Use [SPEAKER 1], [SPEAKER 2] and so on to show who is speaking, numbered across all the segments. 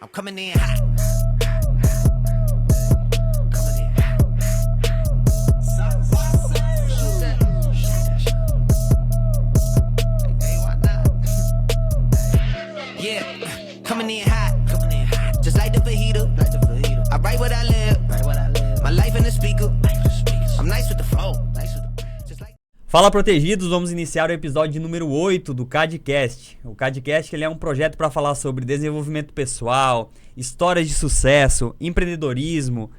[SPEAKER 1] I'm coming in hot. Yeah, coming in hot. Just like the fajita. I write what I live. My life in the speaker. I'm nice with the flow.
[SPEAKER 2] Fala, protegidos, vamos iniciar o episódio número 8 do CADcast. O CADcast ele é um projeto para falar sobre desenvolvimento pessoal, histórias de sucesso, empreendedorismo,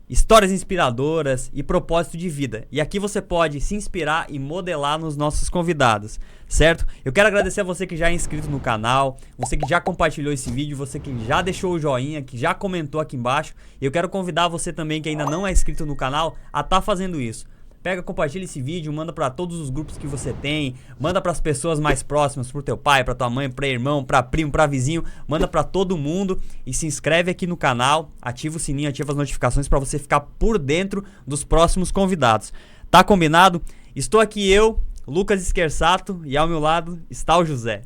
[SPEAKER 2] histórias inspiradoras e propósito de vida. E aqui você pode se inspirar e modelar nos nossos convidados, certo? Eu quero agradecer a você que já é inscrito no canal, você que já compartilhou esse vídeo, você que já deixou o joinha, que já comentou aqui embaixo. E eu quero convidar você também que ainda não é inscrito no canal a estar fazendo isso. Pega, compartilha esse vídeo, manda para todos os grupos que você tem, manda para as pessoas mais próximas, pro teu pai, para tua mãe, para irmão, para primo, para vizinho, manda para todo mundo e se inscreve aqui no canal, ativa o sininho, ativa as notificações para você ficar por dentro dos próximos convidados. Tá combinado? Estou aqui eu, Lucas Esquersato, e ao meu lado está o José.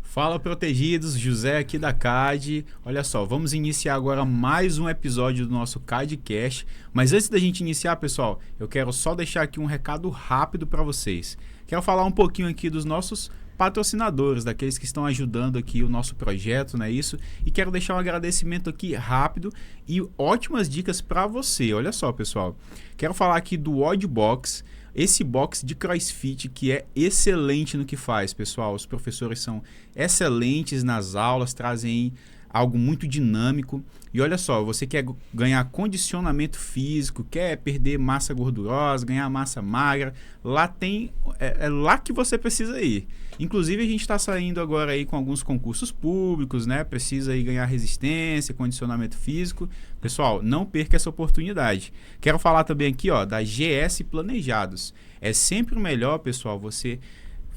[SPEAKER 3] Fala, protegidos, José aqui da CAD. Olha só, vamos iniciar agora mais um episódio do nosso CADcast. Mas antes da gente iniciar, pessoal, eu quero só deixar aqui um recado rápido para vocês. Quero falar um pouquinho aqui dos nossos patrocinadores, daqueles que estão ajudando aqui o nosso projeto, não é isso? E quero deixar um agradecimento aqui rápido e ótimas dicas para você. Olha só, pessoal, quero falar aqui do Oddbox. Esse box de CrossFit que é excelente no que faz, pessoal. Os professores são excelentes nas aulas, trazem algo muito dinâmico. E olha só, você quer ganhar condicionamento físico, quer perder massa gordurosa, ganhar massa magra, lá tem, é lá que você precisa ir. Inclusive a gente está saindo agora aí com alguns concursos públicos, né? Precisa aí ganhar resistência, condicionamento físico. Pessoal, não perca essa oportunidade. Quero falar também aqui, ó, da GS Planejados. É sempre o melhor, pessoal, você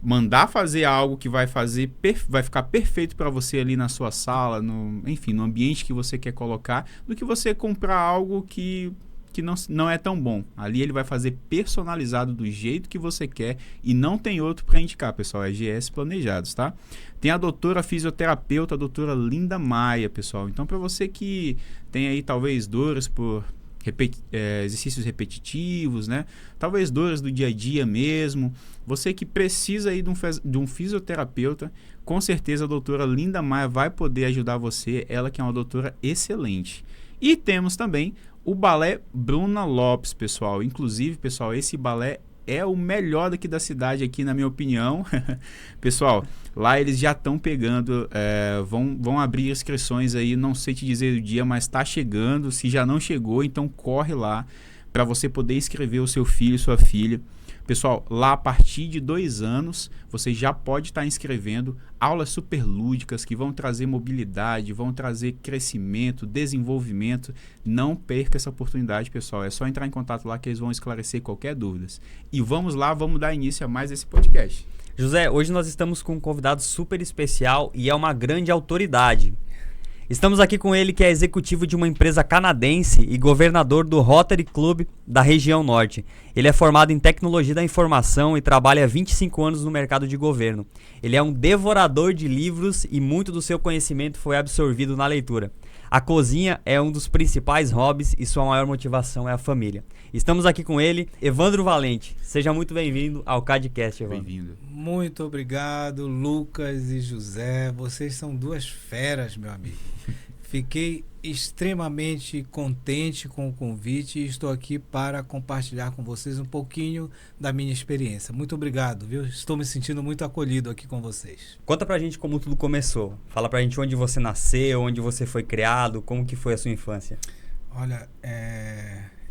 [SPEAKER 3] mandar fazer algo que vai ficar perfeito para você ali na sua sala, enfim, no ambiente que você quer colocar, do que você comprar algo que não é tão bom. Ali ele vai fazer personalizado do jeito que você quer e não tem outro para indicar, pessoal. É GS Planejados, tá? Tem a doutora fisioterapeuta, a doutora Linda Maia, pessoal. Então, para você que tem aí talvez dores por exercícios repetitivos, né? Talvez dores do dia a dia mesmo. Você que precisa aí de um fisioterapeuta, com certeza a doutora Linda Maia vai poder ajudar você. Ela que é uma doutora excelente. E temos também o balé Bruna Lopes, pessoal. Inclusive, pessoal, esse balé é o melhor daqui da cidade, aqui na minha opinião. Pessoal, lá eles já estão pegando, vão abrir inscrições aí, não sei te dizer o dia, mas está chegando. Se já não chegou, então corre lá para você poder inscrever o seu filho, sua filha. Pessoal, lá a partir de 2 anos, você já pode estar inscrevendo aulas super lúdicas que vão trazer mobilidade, vão trazer crescimento, desenvolvimento. Não perca essa oportunidade, pessoal. É só entrar em contato lá que eles vão esclarecer qualquer dúvida. E vamos lá, vamos dar início a mais esse podcast.
[SPEAKER 2] José, hoje nós estamos com um convidado super especial e é uma grande autoridade. Estamos aqui com ele, que é executivo de uma empresa canadense e governador do Rotary Club da região norte. Ele é formado em tecnologia da informação e trabalha há 25 anos no mercado de governo. Ele é um devorador de livros e muito do seu conhecimento foi absorvido na leitura. A cozinha é um dos principais hobbies e sua maior motivação é a família. Estamos aqui com ele, Evandro Valente. Seja muito bem-vindo ao CADcast, Evandro.
[SPEAKER 3] Bem-vindo.
[SPEAKER 4] Muito obrigado, Lucas e José. Vocês são duas feras, meu amigo. Fiquei extremamente contente com o convite e estou aqui para compartilhar com vocês um pouquinho da minha experiência. Muito obrigado, viu? Estou me sentindo muito acolhido aqui com vocês.
[SPEAKER 2] Conta pra gente como tudo começou. Fala pra gente onde você nasceu, onde você foi criado, como que foi a sua infância.
[SPEAKER 4] Olha,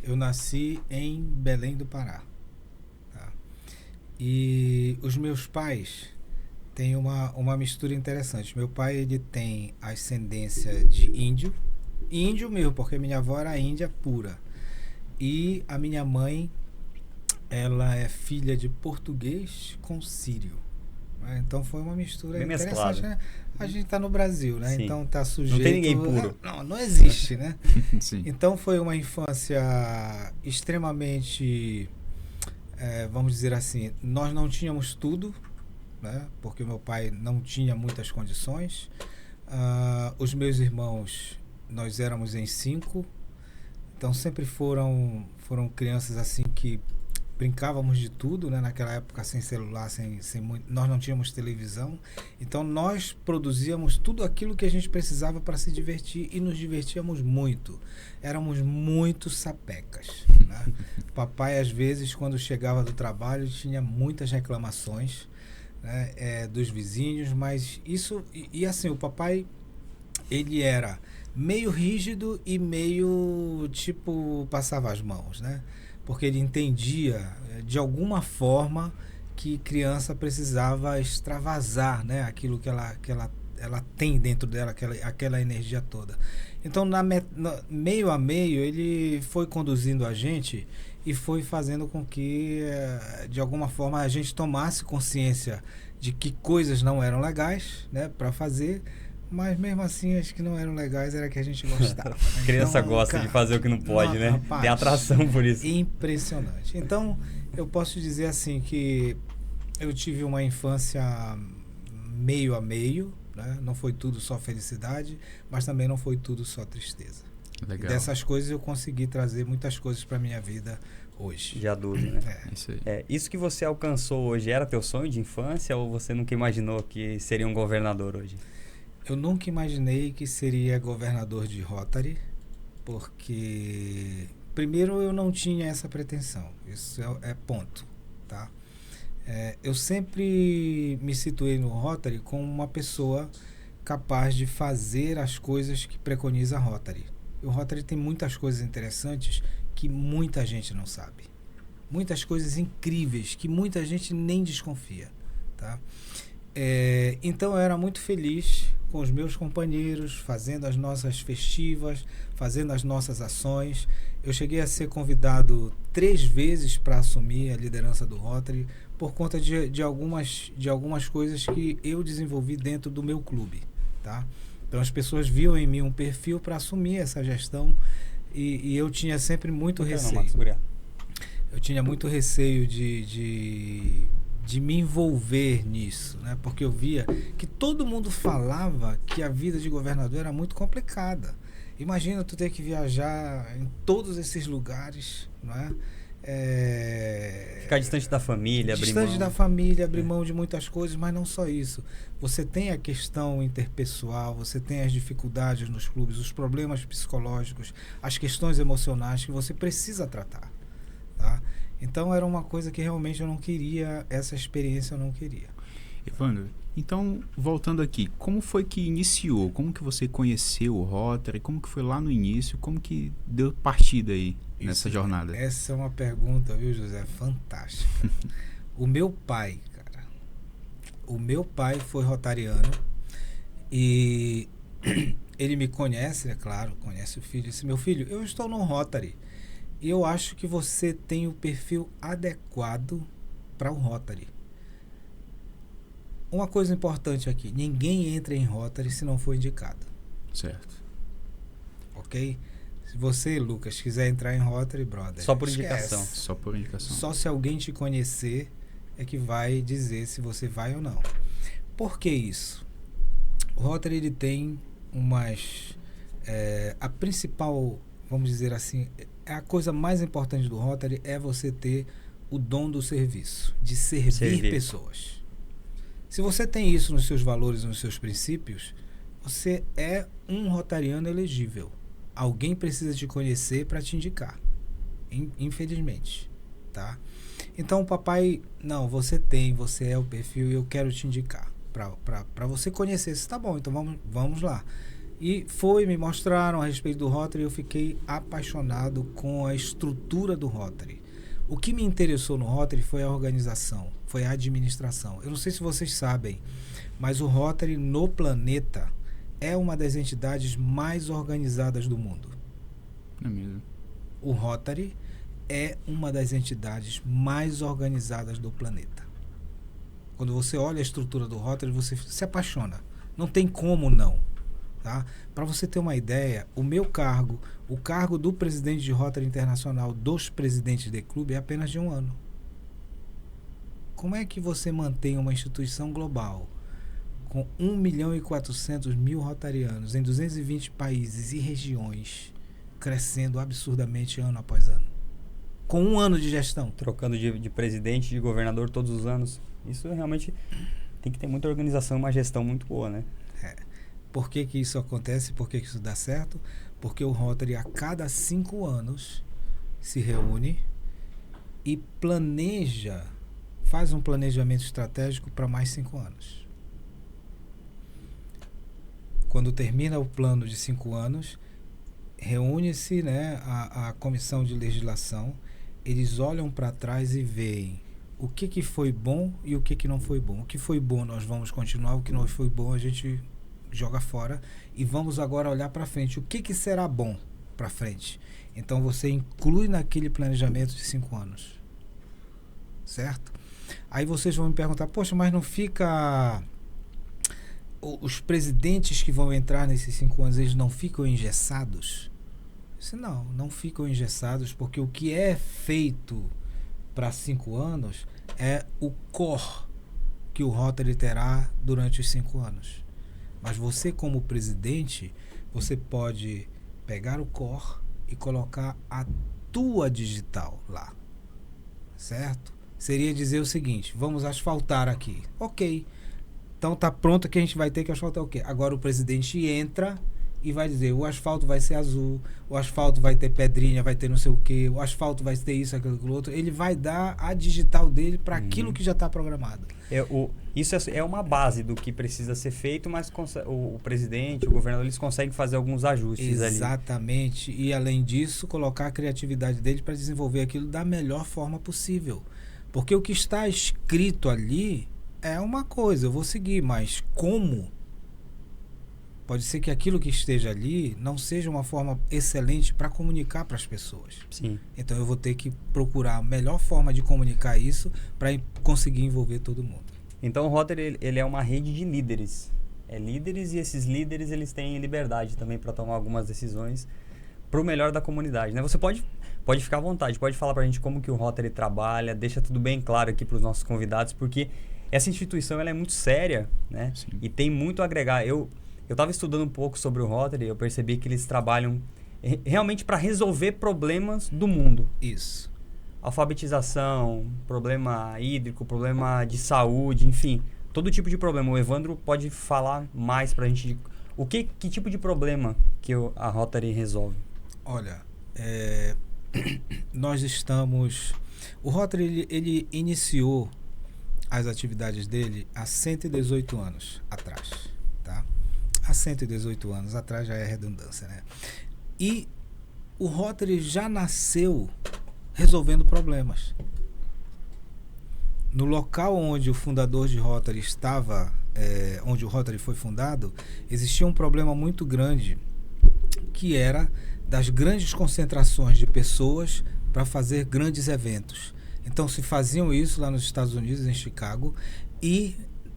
[SPEAKER 4] eu nasci em Belém do Pará. Tá? E os meus pais têm uma mistura interessante. Meu pai, ele tem ascendência de índio mesmo, porque minha avó era índia pura. E a minha mãe, ela é filha de português com sírio. Então foi uma mistura
[SPEAKER 2] bem
[SPEAKER 4] interessante,
[SPEAKER 2] mesclado.
[SPEAKER 4] né? A gente tá no Brasil, né?
[SPEAKER 2] Sim.
[SPEAKER 4] Então tá sujeito...
[SPEAKER 2] Não tem ninguém puro.
[SPEAKER 4] Não existe, né?
[SPEAKER 3] Sim.
[SPEAKER 4] Então foi uma infância extremamente, vamos dizer assim, nós não tínhamos tudo, né? Porque meu pai não tinha muitas condições. os meus irmãos, nós éramos em 5, então sempre foram crianças assim que brincávamos de tudo, né? Naquela época sem celular, nós não tínhamos televisão, então nós produzíamos tudo aquilo que a gente precisava para se divertir e nos divertíamos muito. Éramos muito sapecas, né? Papai, às vezes, quando chegava do trabalho, tinha muitas reclamações, né, dos vizinhos, mas isso... E assim, o papai, ele era meio rígido e meio, tipo, passava as mãos, né? Porque ele entendia, de alguma forma, que criança precisava extravasar, né, aquilo que ela tem dentro dela, aquela energia toda. Então, meio a meio, ele foi conduzindo a gente e foi fazendo com que, de alguma forma, a gente tomasse consciência de que coisas não eram legais, né, para fazer, mas mesmo assim as que não eram legais era que a gente gostava. Né?
[SPEAKER 2] Criança gosta de fazer o que não pode, né?
[SPEAKER 4] Rapaz,
[SPEAKER 2] tem atração por isso.
[SPEAKER 4] Impressionante. Então, eu posso dizer assim que eu tive uma infância meio a meio, né? Não foi tudo só felicidade, mas também não foi tudo só tristeza.
[SPEAKER 3] Legal.
[SPEAKER 4] E dessas coisas eu consegui trazer muitas coisas para minha vida hoje.
[SPEAKER 2] De adulto, né?
[SPEAKER 3] Isso aí.
[SPEAKER 2] Isso que você alcançou hoje era teu sonho de infância ou você nunca imaginou que seria um governador hoje?
[SPEAKER 4] Eu nunca imaginei que seria governador de Rotary, porque primeiro eu não tinha essa pretensão, isso é ponto, tá? Eu sempre me situei no Rotary como uma pessoa capaz de fazer as coisas que preconiza a Rotary. O Rotary tem muitas coisas interessantes que muita gente não sabe, muitas coisas incríveis que muita gente nem desconfia, tá? Então eu era muito feliz com os meus companheiros, fazendo as nossas festivas, fazendo as nossas ações. Eu cheguei a ser convidado 3 vezes para assumir a liderança do Rotary por conta de algumas coisas que eu desenvolvi dentro do meu clube, tá? Então as pessoas viam em mim um perfil para assumir essa gestão e eu tinha sempre muito receio. Eu tinha muito receio de me envolver nisso, né? Porque eu via que todo mundo falava que a vida de governador era muito complicada. Imagina tu ter que viajar em todos esses lugares, não é?
[SPEAKER 2] Ficar distante da família,
[SPEAKER 4] abrir mão de muitas coisas, mas não só isso. Você tem a questão interpessoal, você tem as dificuldades nos clubes, os problemas psicológicos, as questões emocionais que você precisa tratar, tá? Então era uma coisa que realmente eu não queria, essa experiência eu não queria.
[SPEAKER 3] Evandro, então voltando aqui, como foi que iniciou? Como que você conheceu o Rotary? Como que foi lá no início? Como que deu partida aí nessa jornada?
[SPEAKER 4] Essa é uma pergunta, viu, José? Fantástica. O meu pai foi rotariano e ele me conhece, é claro, conhece o filho. Disse: meu filho, eu estou no Rotary. E eu acho que você tem o perfil adequado para o Rotary. Uma coisa importante aqui: ninguém entra em Rotary se não for indicado.
[SPEAKER 3] Certo.
[SPEAKER 4] Ok? Se você, Lucas, quiser entrar em Rotary, brother,
[SPEAKER 2] só por
[SPEAKER 4] esquece.
[SPEAKER 2] indicação.
[SPEAKER 3] Só por indicação.
[SPEAKER 4] Só se alguém te conhecer é que vai dizer se você vai ou não. Por que isso? O Rotary, ele tem umas... a principal, vamos dizer assim, a coisa mais importante do Rotary é você ter o dom do serviço, de servir pessoas. Se você tem isso nos seus valores, nos seus princípios, você é um rotariano elegível. Alguém precisa te conhecer para te indicar, infelizmente, tá? Então o papai, não, você é o perfil e eu quero te indicar para você conhecer. Tá bom, então vamos lá. E me mostraram a respeito do Rotary e eu fiquei apaixonado com a estrutura do Rotary. O que me interessou no Rotary foi a organização, foi a administração. Eu não sei se vocês sabem, mas o Rotary no planeta é uma das entidades mais organizadas do mundo.
[SPEAKER 3] É mesmo.
[SPEAKER 4] O Rotary é uma das entidades mais organizadas do planeta. Quando você olha a estrutura do Rotary, você se apaixona. Não tem como não. Tá? Para você ter uma ideia, o meu cargo, o cargo do presidente de Rotary Internacional, dos presidentes de clube, é apenas de 1 ano. Como é que você mantém uma instituição global com 1.400.000 rotarianos em 220 países e regiões, crescendo absurdamente ano após ano. Com um ano de gestão.
[SPEAKER 2] Trocando de presidente, de governador todos os anos. Isso realmente tem que ter muita organização e uma gestão muito boa, né?
[SPEAKER 4] Por que que isso acontece? Por que que isso dá certo? Porque o Rotary, a cada 5 anos, se reúne e planeja, faz um planejamento estratégico para mais 5 anos. Quando termina o plano de 5 anos, reúne-se, né, a comissão de legislação, eles olham para trás e veem o que foi bom e o que não foi bom. O que foi bom nós vamos continuar, o que não foi bom a gente joga fora e vamos agora olhar para frente. O que será bom para frente? Então você inclui naquele planejamento de 5 anos. Certo? Aí vocês vão me perguntar, poxa, mas não fica... Os presidentes que vão entrar nesses 5 anos, eles não ficam engessados? Não ficam engessados, porque o que é feito para 5 anos é o core que o Rotary terá durante os 5 anos. Mas você, como presidente, você pode pegar o core e colocar a tua digital lá. Certo? Seria dizer o seguinte, vamos asfaltar aqui. Ok. Então tá pronto que a gente vai ter que asfaltar o quê? Agora o presidente entra e vai dizer, o asfalto vai ser azul, o asfalto vai ter pedrinha, vai ter não sei o quê, o asfalto vai ter isso, aquilo, aquilo outro. Ele vai dar a digital dele para aquilo que já está programado.
[SPEAKER 2] Isso é uma base do que precisa ser feito, mas o presidente, o governador, eles conseguem fazer alguns ajustes ali.
[SPEAKER 4] Exatamente. E além disso, colocar a criatividade dele para desenvolver aquilo da melhor forma possível. Porque o que está escrito ali é uma coisa, eu vou seguir, mas como? Pode ser que aquilo que esteja ali não seja uma forma excelente para comunicar para as pessoas.
[SPEAKER 2] Sim.
[SPEAKER 4] Então eu vou ter que procurar a melhor forma de comunicar isso para conseguir envolver todo mundo.
[SPEAKER 2] Então o Rotary, ele é uma rede de líderes. É líderes, e esses líderes eles têm liberdade também para tomar algumas decisões para o melhor da comunidade, né? Você pode ficar à vontade, pode falar para a gente como que o Rotary trabalha, deixa tudo bem claro aqui para os nossos convidados, porque essa instituição ela é muito séria, né?
[SPEAKER 3] Sim.
[SPEAKER 2] E tem muito a agregar. Eu estava estudando um pouco sobre o Rotary, eu percebi que eles trabalham realmente para resolver problemas do mundo.
[SPEAKER 4] Isso.
[SPEAKER 2] Alfabetização, problema hídrico, problema de saúde, enfim, todo tipo de problema. O Evandro pode falar mais para a gente de que tipo de problema que a Rotary resolve.
[SPEAKER 4] Olha, nós estamos... O Rotary, ele iniciou as atividades dele há 118 anos atrás, tá? Há 118 anos atrás já é redundância, né? E o Rotary já nasceu resolvendo problemas. No local onde o fundador de Rotary estava, onde o Rotary foi fundado, existia um problema muito grande, que era das grandes concentrações de pessoas para fazer grandes eventos. Então se faziam isso lá nos Estados Unidos, em Chicago, e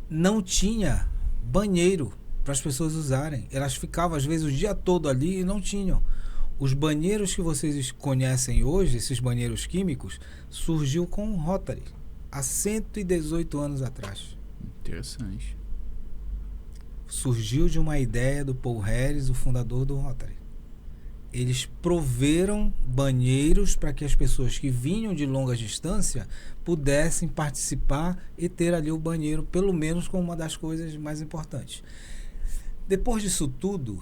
[SPEAKER 4] não tinha banheiro para as pessoas usarem. Elas ficavam às vezes o dia todo ali e não tinham. Os banheiros que vocês conhecem hoje, esses banheiros químicos, surgiu com o Rotary há 118 anos atrás.
[SPEAKER 3] Interessante.
[SPEAKER 4] Surgiu de uma ideia do Paul Harris, o fundador do Rotary. Eles proveram banheiros para que as pessoas que vinham de longa distância pudessem participar e ter ali o banheiro, pelo menos, como uma das coisas mais importantes. Depois disso tudo,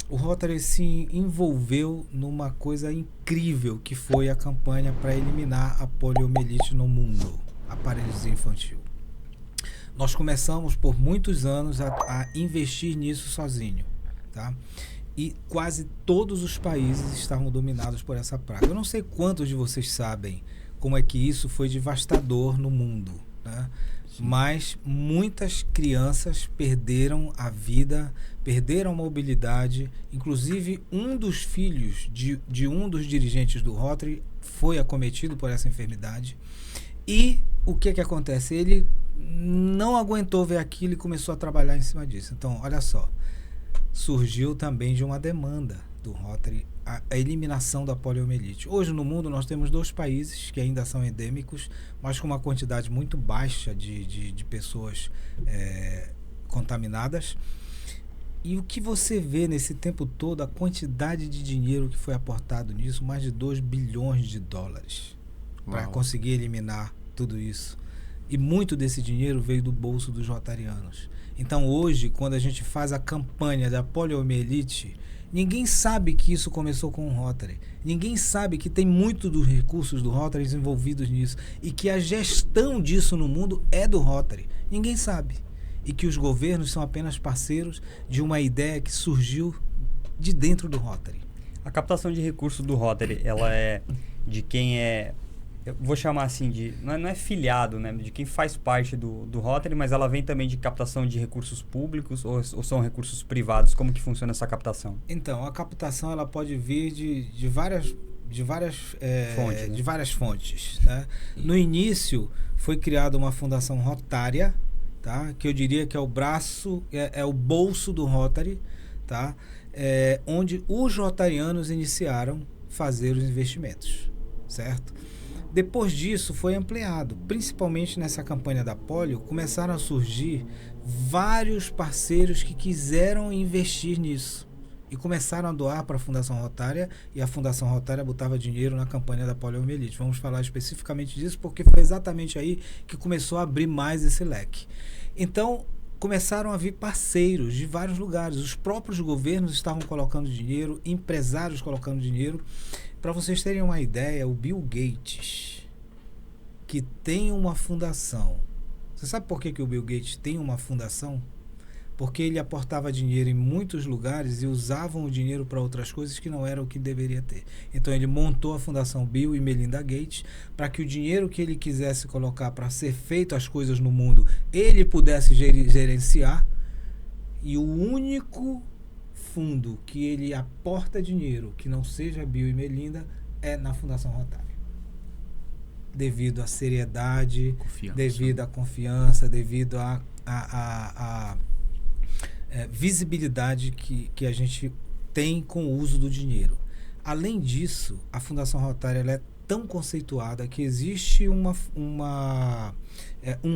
[SPEAKER 4] o Rotary se envolveu numa coisa incrível, que foi a campanha para eliminar a poliomielite no mundo, a paralisia infantil. Nós começamos por muitos anos a investir nisso sozinho, tá? E quase todos os países estavam dominados por essa praga. Eu não sei quantos de vocês sabem como é que isso foi devastador no mundo, né? Mas muitas crianças perderam a vida, perderam a mobilidade. Inclusive, um dos filhos de um dos dirigentes do Rotary foi acometido por essa enfermidade. E o que acontece? Ele não aguentou ver aquilo e começou a trabalhar em cima disso. Então, olha só, surgiu também de uma demanda do Rotary a eliminação da poliomielite. Hoje no mundo nós temos 2 países que ainda são endêmicos, mas com uma quantidade muito baixa de pessoas contaminadas. E o que você vê nesse tempo todo, a quantidade de dinheiro que foi aportado nisso, mais de 2 bilhões de dólares para conseguir eliminar tudo isso. E muito desse dinheiro veio do bolso dos rotarianos. Então hoje, quando a gente faz a campanha da poliomielite, ninguém sabe que isso começou com o Rotary. Ninguém sabe que tem muito dos recursos do Rotary envolvidos nisso. E que a gestão disso no mundo é do Rotary. Ninguém sabe. E que os governos são apenas parceiros de uma ideia que surgiu de dentro do Rotary.
[SPEAKER 2] A captação de recursos do Rotary, ela é de quem é... Eu vou chamar assim de... Não é filiado, né? De quem faz parte do Rotary, mas ela vem também de captação de recursos públicos ou são recursos privados? Como que funciona essa captação?
[SPEAKER 4] Então, a captação ela pode vir de várias
[SPEAKER 2] fontes, né?
[SPEAKER 4] De várias fontes, né? No início, foi criada uma fundação rotária, tá? Que eu diria que é o braço, é o bolso do Rotary, tá? Onde os rotarianos iniciaram fazer os investimentos, certo? Depois disso foi ampliado, principalmente nessa campanha da polio, começaram a surgir vários parceiros que quiseram investir nisso e começaram a doar para a Fundação Rotária, e a Fundação Rotária botava dinheiro na campanha da poliomielite. Vamos falar especificamente disso porque foi exatamente aí que começou a abrir mais esse leque. Então, começaram a vir parceiros de vários lugares. Os próprios governos estavam colocando dinheiro, empresários colocando dinheiro. Para vocês terem uma ideia, o Bill Gates, que tem uma fundação. Você sabe por que o Bill Gates tem uma fundação? Porque ele aportava dinheiro em muitos lugares e usavam o dinheiro para outras coisas que não era o que deveria ter. Então ele montou a Fundação Bill e Melinda Gates para que o dinheiro que ele quisesse colocar para ser feito as coisas no mundo, ele pudesse gerenciar. E o único fundo que ele aporta dinheiro que não seja Bill e Melinda é na Fundação Rotária. Devido à seriedade, devido à confiança, devido à visibilidade que a gente tem com o uso do dinheiro. Além disso, a Fundação Rotária ela é tão conceituada que existe um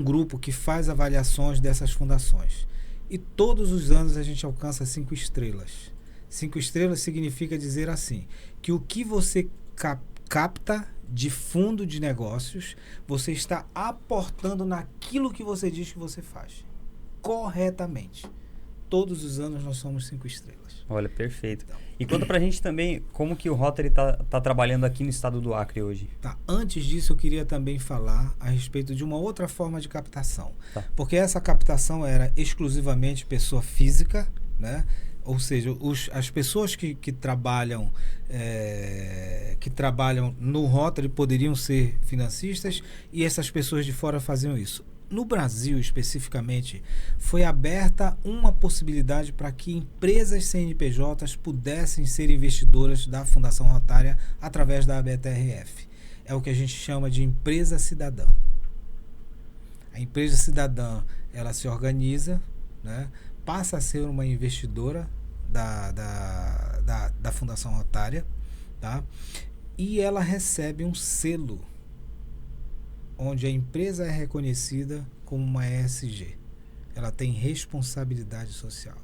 [SPEAKER 4] grupo que faz avaliações dessas fundações. E todos os anos a gente alcança 5 estrelas. 5 estrelas significa dizer assim, que o que você capta de fundo de negócios, você está aportando naquilo que você diz que você faz. Corretamente. Todos os anos nós somos 5 estrelas.
[SPEAKER 2] Olha, perfeito. E conta pra gente também como que o Rotary tá trabalhando aqui no estado do Acre hoje.
[SPEAKER 4] Tá. Antes disso, eu queria também falar a respeito de uma outra forma de captação.
[SPEAKER 2] Tá.
[SPEAKER 4] Porque essa captação era exclusivamente pessoa física, né? Ou seja, as pessoas que trabalham no Rotary poderiam ser financistas e essas pessoas de fora faziam isso. No Brasil, especificamente, foi aberta uma possibilidade para que empresas CNPJs pudessem ser investidoras da Fundação Rotária através da ABTRF. É o que a gente chama de empresa cidadã. A empresa cidadã, ela se organiza, né, passa a ser uma investidora da Fundação Rotária, tá? E ela recebe um selo onde a empresa é reconhecida como uma ESG. Ela tem responsabilidade social.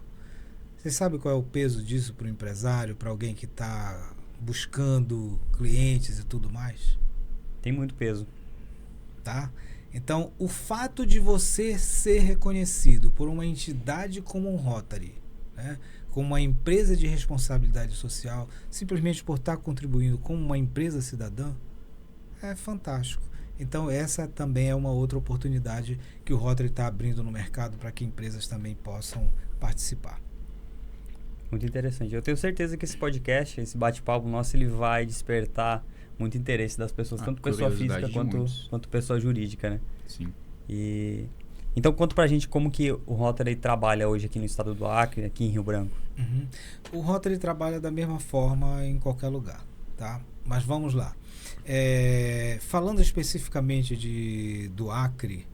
[SPEAKER 4] Você sabe qual é o peso disso para o empresário, para alguém que está buscando clientes e tudo mais?
[SPEAKER 2] Tem muito peso.
[SPEAKER 4] Tá? Então, o fato de você ser reconhecido por uma entidade como um Rotary, né, como uma empresa de responsabilidade social, simplesmente por estar contribuindo como uma empresa cidadã, é fantástico. Então, essa também é uma outra oportunidade que o Rotary está abrindo no mercado para que empresas também possam participar.
[SPEAKER 2] Muito interessante. Eu tenho certeza que esse podcast, esse bate-papo nosso, ele vai despertar muito interesse das pessoas, tanto pessoa física quanto pessoa jurídica, né?
[SPEAKER 3] Sim.
[SPEAKER 2] Então, conta pra gente como que o Rotary trabalha hoje aqui no estado do Acre, aqui em Rio Branco.
[SPEAKER 4] Uhum. O Rotary trabalha da mesma forma em qualquer lugar, tá? Mas vamos lá. Falando especificamente do Acre,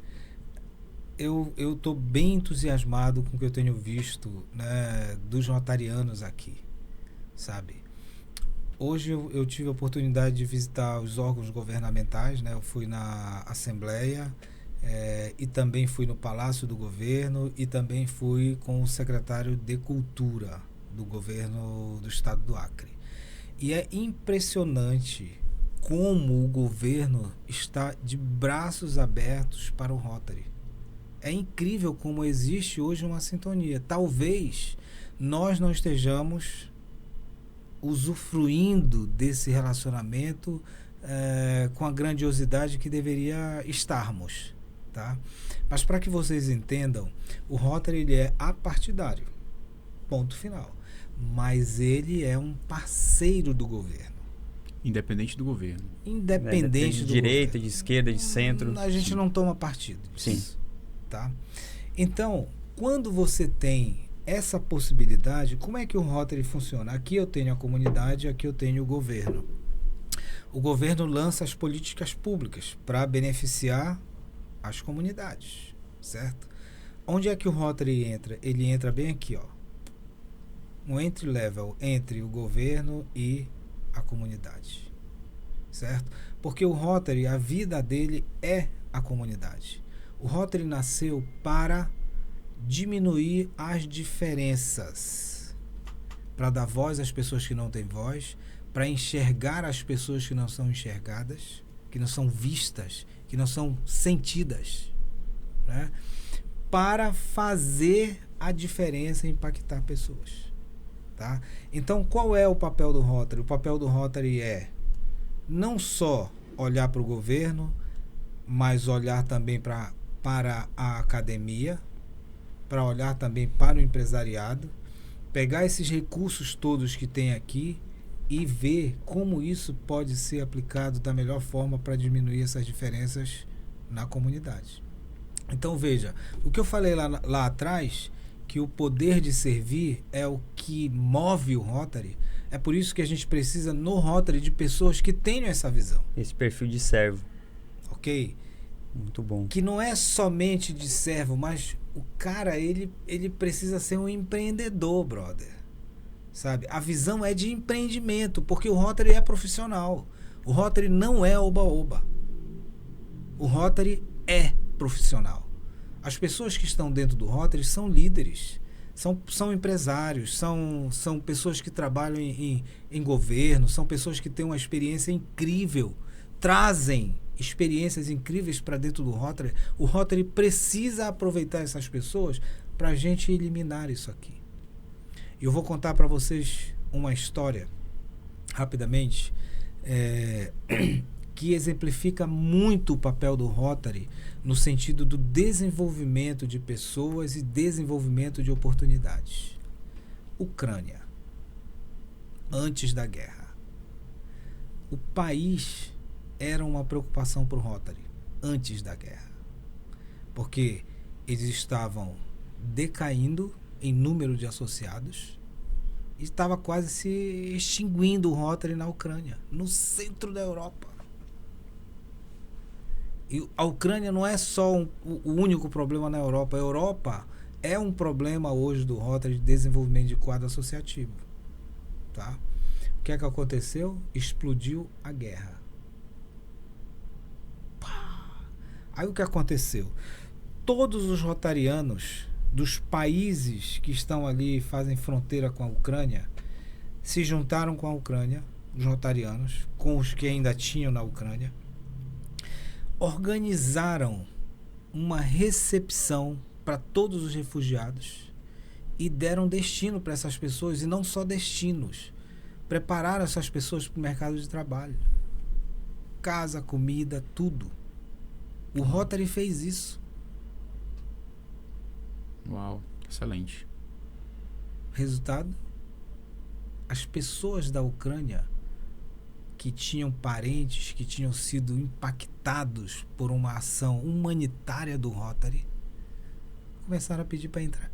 [SPEAKER 4] eu estou bem entusiasmado com o que eu tenho visto, né, dos rotarianos aqui, sabe? Hoje eu tive a oportunidade de visitar os órgãos governamentais, né? Eu fui na Assembleia, e também fui no Palácio do Governo e também fui com o secretário de Cultura do governo do estado do Acre. E é impressionante como o governo está de braços abertos para o Rotary. É incrível como existe hoje uma sintonia. Talvez nós não estejamos usufruindo desse relacionamento com a grandiosidade que deveria estarmos, tá? Mas para que vocês entendam, o Rotary ele é apartidário, ponto final. Mas ele é um parceiro do governo.
[SPEAKER 3] Independente do governo.
[SPEAKER 4] Independente
[SPEAKER 2] de
[SPEAKER 4] do
[SPEAKER 2] direita,
[SPEAKER 4] governo.
[SPEAKER 2] de esquerda, de centro.
[SPEAKER 4] A gente não toma partido disso.
[SPEAKER 2] Sim.
[SPEAKER 4] Tá? Então, quando você tem essa possibilidade, como é que o Rotary funciona? Aqui eu tenho a comunidade, aqui eu tenho o governo. O governo lança as políticas públicas para beneficiar as comunidades, certo? Onde é que o Rotary entra? Ele entra bem aqui, ó. Um entry-level entre o governo e a comunidade, certo? Porque o Rotary, a vida dele é a comunidade. O Rotary nasceu para diminuir as diferenças, para dar voz às pessoas que não têm voz, para enxergar as pessoas que não são enxergadas, que não são vistas, que não são sentidas, né? Para fazer a diferença e impactar pessoas. Tá? Então, qual é o papel do Rotary? O papel do Rotary é não só olhar para o governo, mas olhar também para a academia, para olhar também para o empresariado, pegar esses recursos todos que tem aqui e ver como isso pode ser aplicado da melhor forma para diminuir essas diferenças na comunidade. Então, veja, o que eu falei lá atrás, que o poder de servir é o que move o Rotary. É por isso que a gente precisa no Rotary de pessoas que tenham essa visão.
[SPEAKER 2] Esse perfil de servo.
[SPEAKER 4] Ok?
[SPEAKER 2] Muito bom.
[SPEAKER 4] Que não é somente de servo, mas o cara, ele precisa ser um empreendedor, brother. Sabe? A visão é de empreendimento, porque o Rotary é profissional. O Rotary não é oba-oba. O Rotary é profissional. As pessoas que estão dentro do Rotary são líderes, são empresários, são pessoas que trabalham em governo, são pessoas que têm uma experiência incrível, trazem experiências incríveis para dentro do Rotary. O Rotary precisa aproveitar essas pessoas para a gente eliminar isso aqui. Eu vou contar para vocês uma história, rapidamente, que exemplifica muito o papel do Rotary no sentido do desenvolvimento de pessoas e desenvolvimento de oportunidades. Ucrânia, antes da guerra. O país era uma preocupação para o Rotary antes da guerra, porque eles estavam decaindo em número de associados e estava quase se extinguindo o Rotary na Ucrânia, no centro da Europa. E a Ucrânia não é só o único problema na Europa. A Europa é um problema hoje do Rotary de desenvolvimento de quadro associativo. Tá? O que é que aconteceu? Explodiu a guerra. Pá! Aí o que aconteceu? Todos os rotarianos dos países que estão ali e fazem fronteira com a Ucrânia se juntaram com a Ucrânia, os rotarianos, com os que ainda tinham na Ucrânia, organizaram uma recepção para todos os refugiados e deram destino para essas pessoas, e não só destinos, prepararam essas pessoas para o mercado de trabalho, casa, comida, tudo. O Rotary fez isso.
[SPEAKER 3] Uau, excelente.
[SPEAKER 4] Resultado, as pessoas da Ucrânia que tinham parentes que tinham sido impactados por uma ação humanitária do Rotary começaram a pedir para entrar.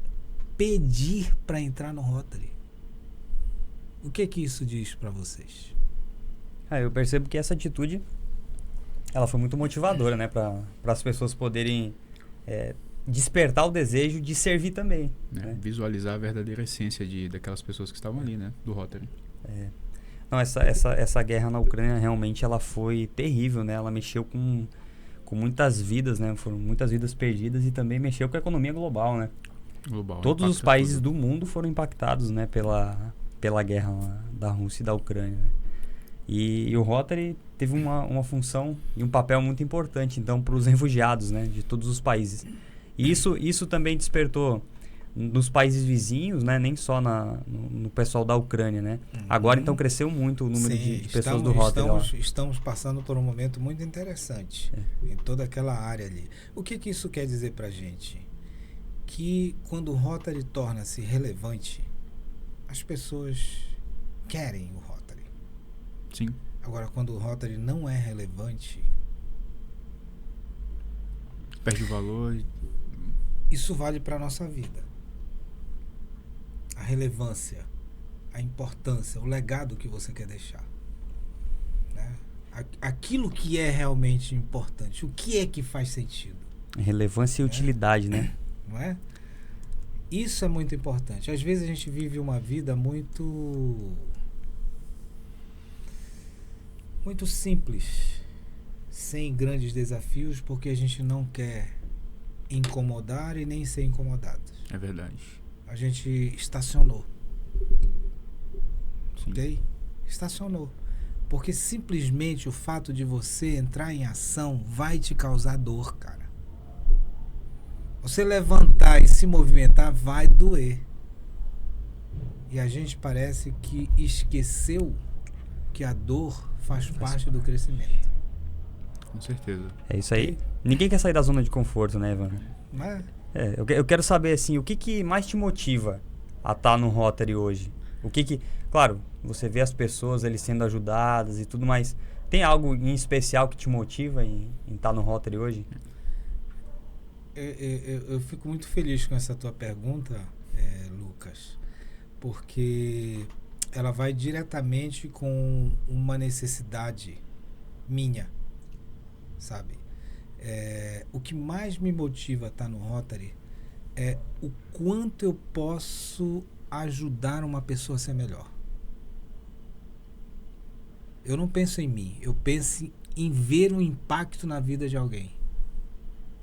[SPEAKER 4] Pedir para entrar no Rotary. O que isso diz para vocês?
[SPEAKER 2] Eu percebo que essa atitude ela foi muito motivadora, né, para as pessoas poderem despertar o desejo de servir também, né?
[SPEAKER 3] Visualizar a verdadeira essência daquelas pessoas que estavam ali, né, do Rotary.
[SPEAKER 2] Não, essa guerra na Ucrânia realmente ela foi terrível, né? Ela mexeu com com muitas vidas, né? Foram muitas vidas perdidas e também mexeu com a economia global, né?
[SPEAKER 3] Global.
[SPEAKER 2] Todos os
[SPEAKER 3] impacta
[SPEAKER 2] países
[SPEAKER 3] tudo.
[SPEAKER 2] do mundo foram impactados, né? Pela guerra lá da Rússia e da Ucrânia, né? E o Rotary teve uma função e um papel muito importante, então, para os refugiados, né? De todos os países. E isso também despertou nos países vizinhos, né? Nem só no pessoal da Ucrânia, né? Agora, então, cresceu muito o número de pessoas do Rotary lá.
[SPEAKER 4] Estamos passando por um momento muito interessante em toda aquela área ali. O que isso quer dizer pra gente? Que quando o Rotary torna-se relevante, as pessoas querem o Rotary.
[SPEAKER 3] Sim.
[SPEAKER 4] Agora, quando o Rotary não é relevante,
[SPEAKER 3] Perde o valor.
[SPEAKER 4] isso vale para a nossa vida. A relevância, a importância, o legado que você quer deixar. Né? Aquilo que é realmente importante, o que é que faz sentido.
[SPEAKER 2] Relevância e utilidade, né?
[SPEAKER 4] Não é? Isso é muito importante. Às vezes a gente vive uma vida muito simples, sem grandes desafios, porque a gente não quer incomodar e nem ser incomodado.
[SPEAKER 3] É verdade.
[SPEAKER 4] A gente estacionou.
[SPEAKER 3] Sim.
[SPEAKER 4] Ok? Estacionou. Porque simplesmente o fato de você entrar em ação vai te causar dor, cara. Você levantar e se movimentar vai doer. E a gente parece que esqueceu que a dor faz parte do crescimento.
[SPEAKER 3] Com certeza.
[SPEAKER 2] É isso aí. Ninguém quer sair da zona de conforto, né, Ivan?
[SPEAKER 4] Não é?
[SPEAKER 2] Eu quero saber, assim, o que mais te motiva a estar no Rotary hoje? Claro, você vê as pessoas eles sendo ajudadas e tudo, mas tem algo em especial que te motiva em estar no Rotary hoje?
[SPEAKER 4] Eu fico muito feliz com essa tua pergunta, Lucas, porque ela vai diretamente com uma necessidade minha, sabe? O que mais me motiva a estar no Rotary é o quanto eu posso ajudar uma pessoa a ser melhor. Eu não penso em mim, eu penso em ver um impacto na vida de alguém.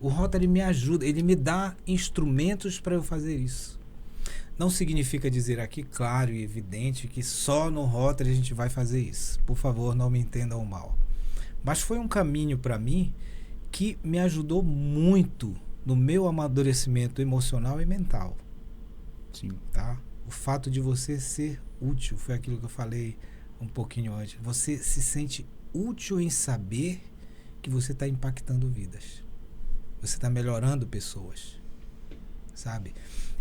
[SPEAKER 4] O Rotary me ajuda, ele me dá instrumentos para eu fazer isso. Não significa dizer aqui, claro e evidente, que só no Rotary a gente vai fazer isso. Por favor, não me entendam mal. Mas foi um caminho para mim que me ajudou muito no meu amadurecimento emocional e mental.
[SPEAKER 3] Sim.
[SPEAKER 4] Tá? O fato de você ser útil, foi aquilo que eu falei um pouquinho antes. Você se sente útil em saber que você está impactando vidas. Você está melhorando pessoas. Sabe?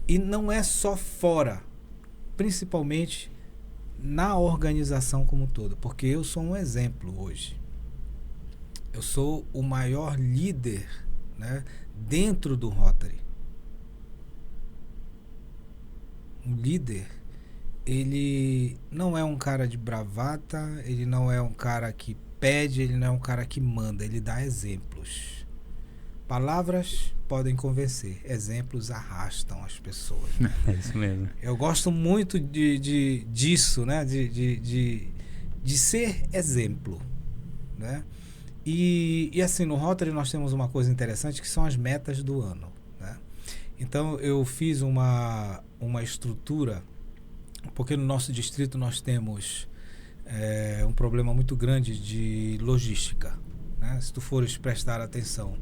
[SPEAKER 4] E não é só fora, principalmente na organização como um todo, porque eu sou um exemplo hoje. Eu sou o maior líder, né, dentro do Rotary. Um líder, ele não é um cara de bravata, ele não é um cara que pede, ele não é um cara que manda, ele dá exemplos. Palavras podem convencer, exemplos arrastam as pessoas. Né?
[SPEAKER 2] É isso mesmo.
[SPEAKER 4] Eu gosto muito disso, né? De ser exemplo, né? E assim, no Rotary nós temos uma coisa interessante que são as metas do ano, né? Então eu fiz uma estrutura, porque no nosso distrito nós temos um problema muito grande de logística, né? Se tu fores prestar atenção,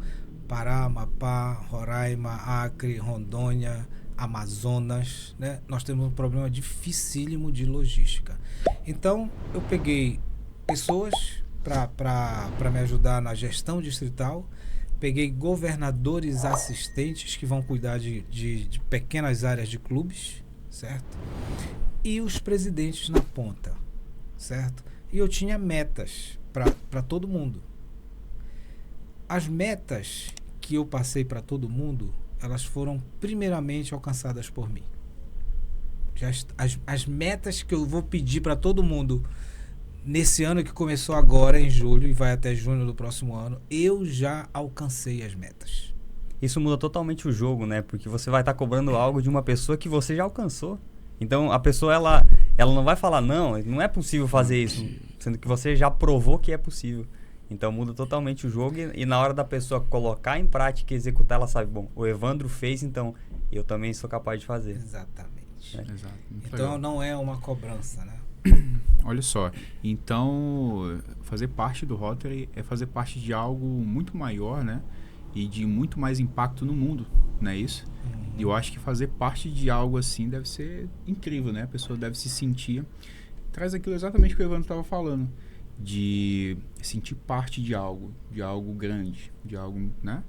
[SPEAKER 4] Pará, Amapá, Roraima, Acre, Rondônia, Amazonas, né? Nós temos um problema dificílimo de logística. Então, eu peguei pessoas para me ajudar na gestão distrital, peguei governadores assistentes que vão cuidar de pequenas áreas de clubes, certo? E os presidentes na ponta, certo? E eu tinha metas para todo mundo. As metas que eu passei para todo mundo, elas foram primeiramente alcançadas por mim. As metas que eu vou pedir para todo mundo nesse ano que começou agora em julho e vai até junho do próximo ano, eu já alcancei as metas.
[SPEAKER 2] Isso muda totalmente o jogo, né? Porque você vai estar cobrando algo de uma pessoa que você já alcançou. Então a pessoa ela não vai falar não é possível fazer isso, sendo que você já provou que é possível. Então muda totalmente o jogo e na hora da pessoa colocar em prática e executar, ela sabe, bom, o Evandro fez, então eu também sou capaz de fazer.
[SPEAKER 4] Exatamente.
[SPEAKER 3] Exato. Muito
[SPEAKER 4] Então
[SPEAKER 3] legal.
[SPEAKER 4] não é uma cobrança, né?
[SPEAKER 3] Olha só, então fazer parte do Rotary é fazer parte de algo muito maior, né? E de muito mais impacto no mundo, não é isso? E eu acho que fazer parte de algo assim deve ser incrível, né? A pessoa deve se sentir... Traz aquilo exatamente que o Evandro estava falando, de sentir parte de algo grande, de algo, né?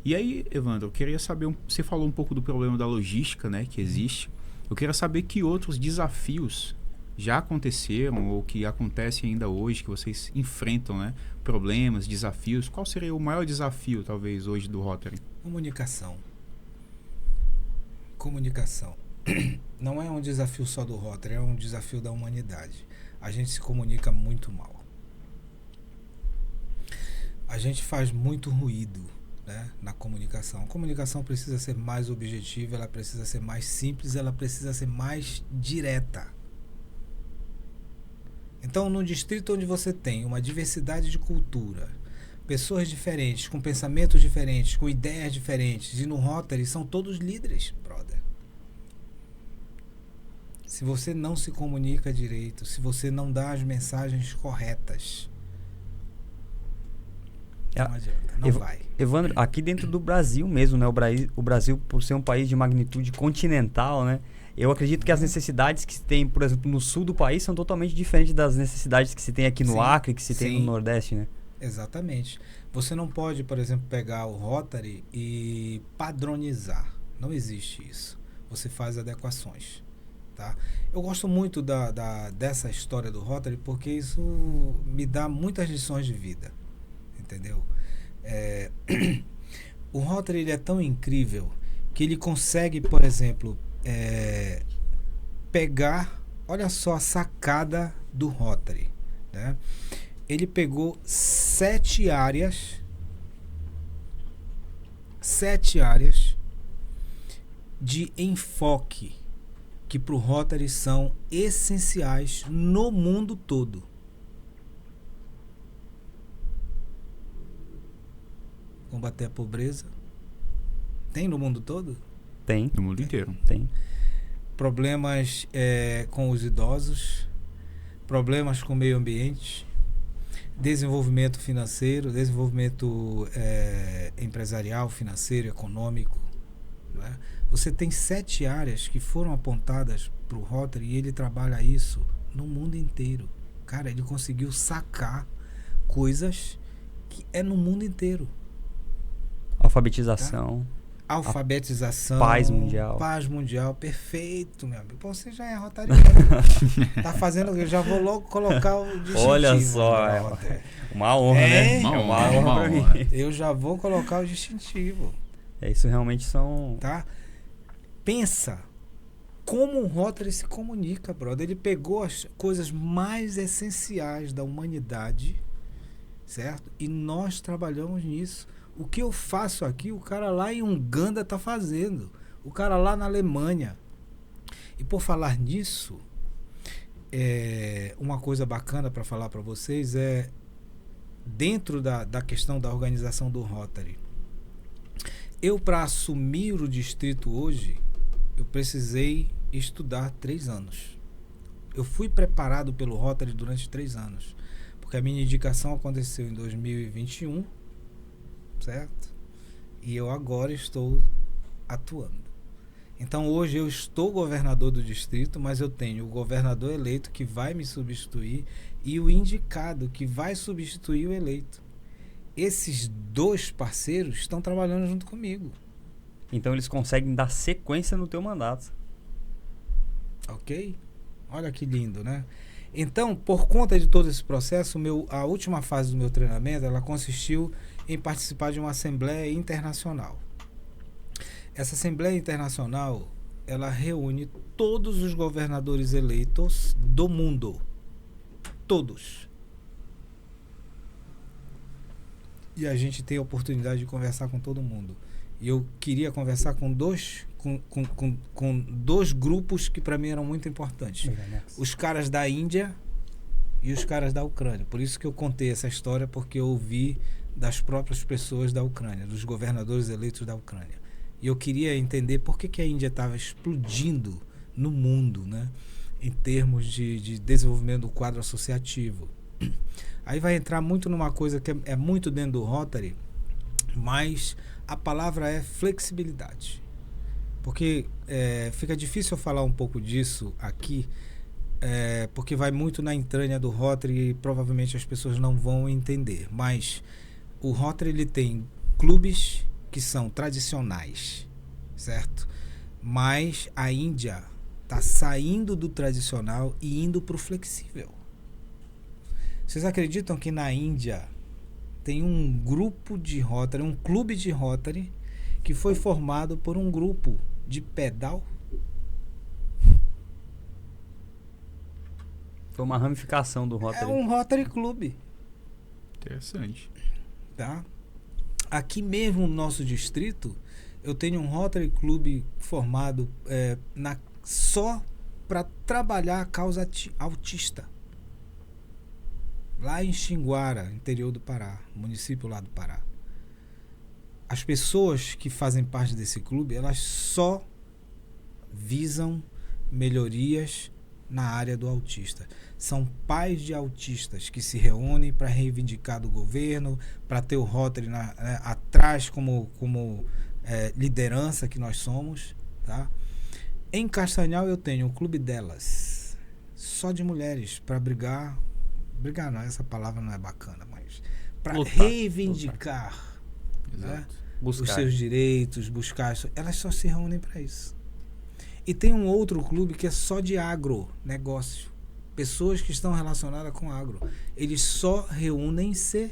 [SPEAKER 3] E aí, Evandro, eu queria saber, você falou um pouco do problema da logística, né, que existe. Eu queria saber que outros desafios já aconteceram ou que acontecem ainda hoje, que vocês enfrentam, né? Problemas, desafios. Qual seria o maior desafio, talvez, hoje do Rotary?
[SPEAKER 4] Comunicação. Comunicação. Não é um desafio só do Rotary, é um desafio da humanidade. A gente se comunica muito mal. A gente faz muito ruído, né, na comunicação. A comunicação precisa ser mais objetiva, ela precisa ser mais simples, ela precisa ser mais direta. Então, no distrito onde você tem uma diversidade de cultura, pessoas diferentes, com pensamentos diferentes, com ideias diferentes, e no Rotary são todos líderes, brother. Se você não se comunica direito, se você não dá as mensagens corretas, não adianta, não vai.
[SPEAKER 2] Evandro, aqui dentro do Brasil mesmo, né? O Brasil, por ser um país de magnitude continental, né? Eu acredito que as necessidades que se tem, por exemplo, no sul do país são totalmente diferentes das necessidades que se tem aqui no Acre, que se tem no Nordeste, né?
[SPEAKER 4] Exatamente. Você não pode, por exemplo, pegar o Rotary e padronizar. Não existe isso. Você faz adequações. Tá? Eu gosto muito dessa história do Rotary porque isso me dá muitas lições de vida, entendeu? O Rotary ele é tão incrível que ele consegue, por exemplo, pegar, olha só a sacada do Rotary, né? Ele pegou 7 áreas de enfoque que para o Rotary são essenciais no mundo todo. Combater a pobreza. Tem no mundo todo?
[SPEAKER 2] Tem.
[SPEAKER 3] No mundo inteiro.
[SPEAKER 2] Tem.
[SPEAKER 4] Problemas com os idosos, problemas com o meio ambiente, desenvolvimento financeiro, desenvolvimento empresarial, financeiro, econômico, né? Você tem 7 áreas que foram apontadas para o Rotary e ele trabalha isso no mundo inteiro. Cara, ele conseguiu sacar coisas que é no mundo inteiro.
[SPEAKER 2] Alfabetização.
[SPEAKER 4] Tá? Alfabetização.
[SPEAKER 2] Paz mundial.
[SPEAKER 4] Paz mundial. Perfeito, meu amigo. Pô, você já é rotariano. Tá fazendo o quê? Eu já vou logo colocar o distintivo.
[SPEAKER 2] Olha só, uma honra, né?
[SPEAKER 3] Uma
[SPEAKER 2] honra
[SPEAKER 3] honra.
[SPEAKER 2] pra mim.
[SPEAKER 4] Eu já vou colocar o distintivo.
[SPEAKER 2] Isso realmente são...
[SPEAKER 4] Tá? Pensa como o Rotary se comunica, brother. Ele pegou as coisas mais essenciais da humanidade, certo? E nós trabalhamos nisso. O que eu faço aqui, o cara lá em Uganda tá fazendo. O cara lá na Alemanha. E por falar nisso, uma coisa bacana para falar para vocês dentro da questão da organização do Rotary. Eu, para assumir o distrito hoje, eu precisei estudar 3 anos. Eu fui preparado pelo Rotary durante 3 anos. Porque a minha indicação aconteceu em 2021, certo? E eu agora estou atuando. Então hoje eu estou governador do distrito, mas eu tenho o governador eleito que vai me substituir e o indicado que vai substituir o eleito. Esses 2 parceiros estão trabalhando junto comigo.
[SPEAKER 2] Então eles conseguem dar sequência no teu mandato.
[SPEAKER 4] Ok? Olha que lindo, né? Então, por conta de todo esse processo, a última fase do meu treinamento, ela consistiu em participar de uma assembleia internacional. Essa assembleia internacional, ela reúne todos os governadores eleitos do mundo. Todos. E a gente tem a oportunidade de conversar com todo mundo. E eu queria conversar com dois grupos que para mim eram muito importantes. Os caras da Índia e os caras da Ucrânia. Por isso que eu contei essa história, porque eu ouvi das próprias pessoas da Ucrânia, dos governadores eleitos da Ucrânia. E eu queria entender por que a Índia estava explodindo no mundo, né, em termos de desenvolvimento do quadro associativo. Aí vai entrar muito numa coisa que é muito dentro do Rotary, mas a palavra é flexibilidade. Porque fica difícil eu falar um pouco disso aqui, porque vai muito na entranha do Rotary e provavelmente as pessoas não vão entender. Mas o Rotary ele tem clubes que são tradicionais, certo? Mas a Índia está saindo do tradicional e indo para o flexível. Vocês acreditam que na Índia tem um grupo de Rotary, um clube de Rotary, que foi formado por um grupo de pedal?
[SPEAKER 2] Foi uma ramificação do Rotary.
[SPEAKER 4] É um Rotary Clube.
[SPEAKER 3] Interessante.
[SPEAKER 4] Tá? Aqui mesmo no nosso distrito, eu tenho um Rotary Clube formado só para trabalhar a causa autista. Lá em Xinguara, interior do Pará, município lá do Pará. As pessoas que fazem parte desse clube, elas só visam melhorias na área do autista. São pais de autistas que se reúnem para reivindicar do governo, para ter o Rotary atrás como liderança que nós somos. Tá? Em Castanhal eu tenho o clube delas, só de mulheres, para brigar não, essa palavra não é bacana, mas para reivindicar, né, os seus direitos, buscar, elas só se reúnem para isso. E tem um outro clube que é só de agronegócio, pessoas que estão relacionadas com agro, eles só reúnem-se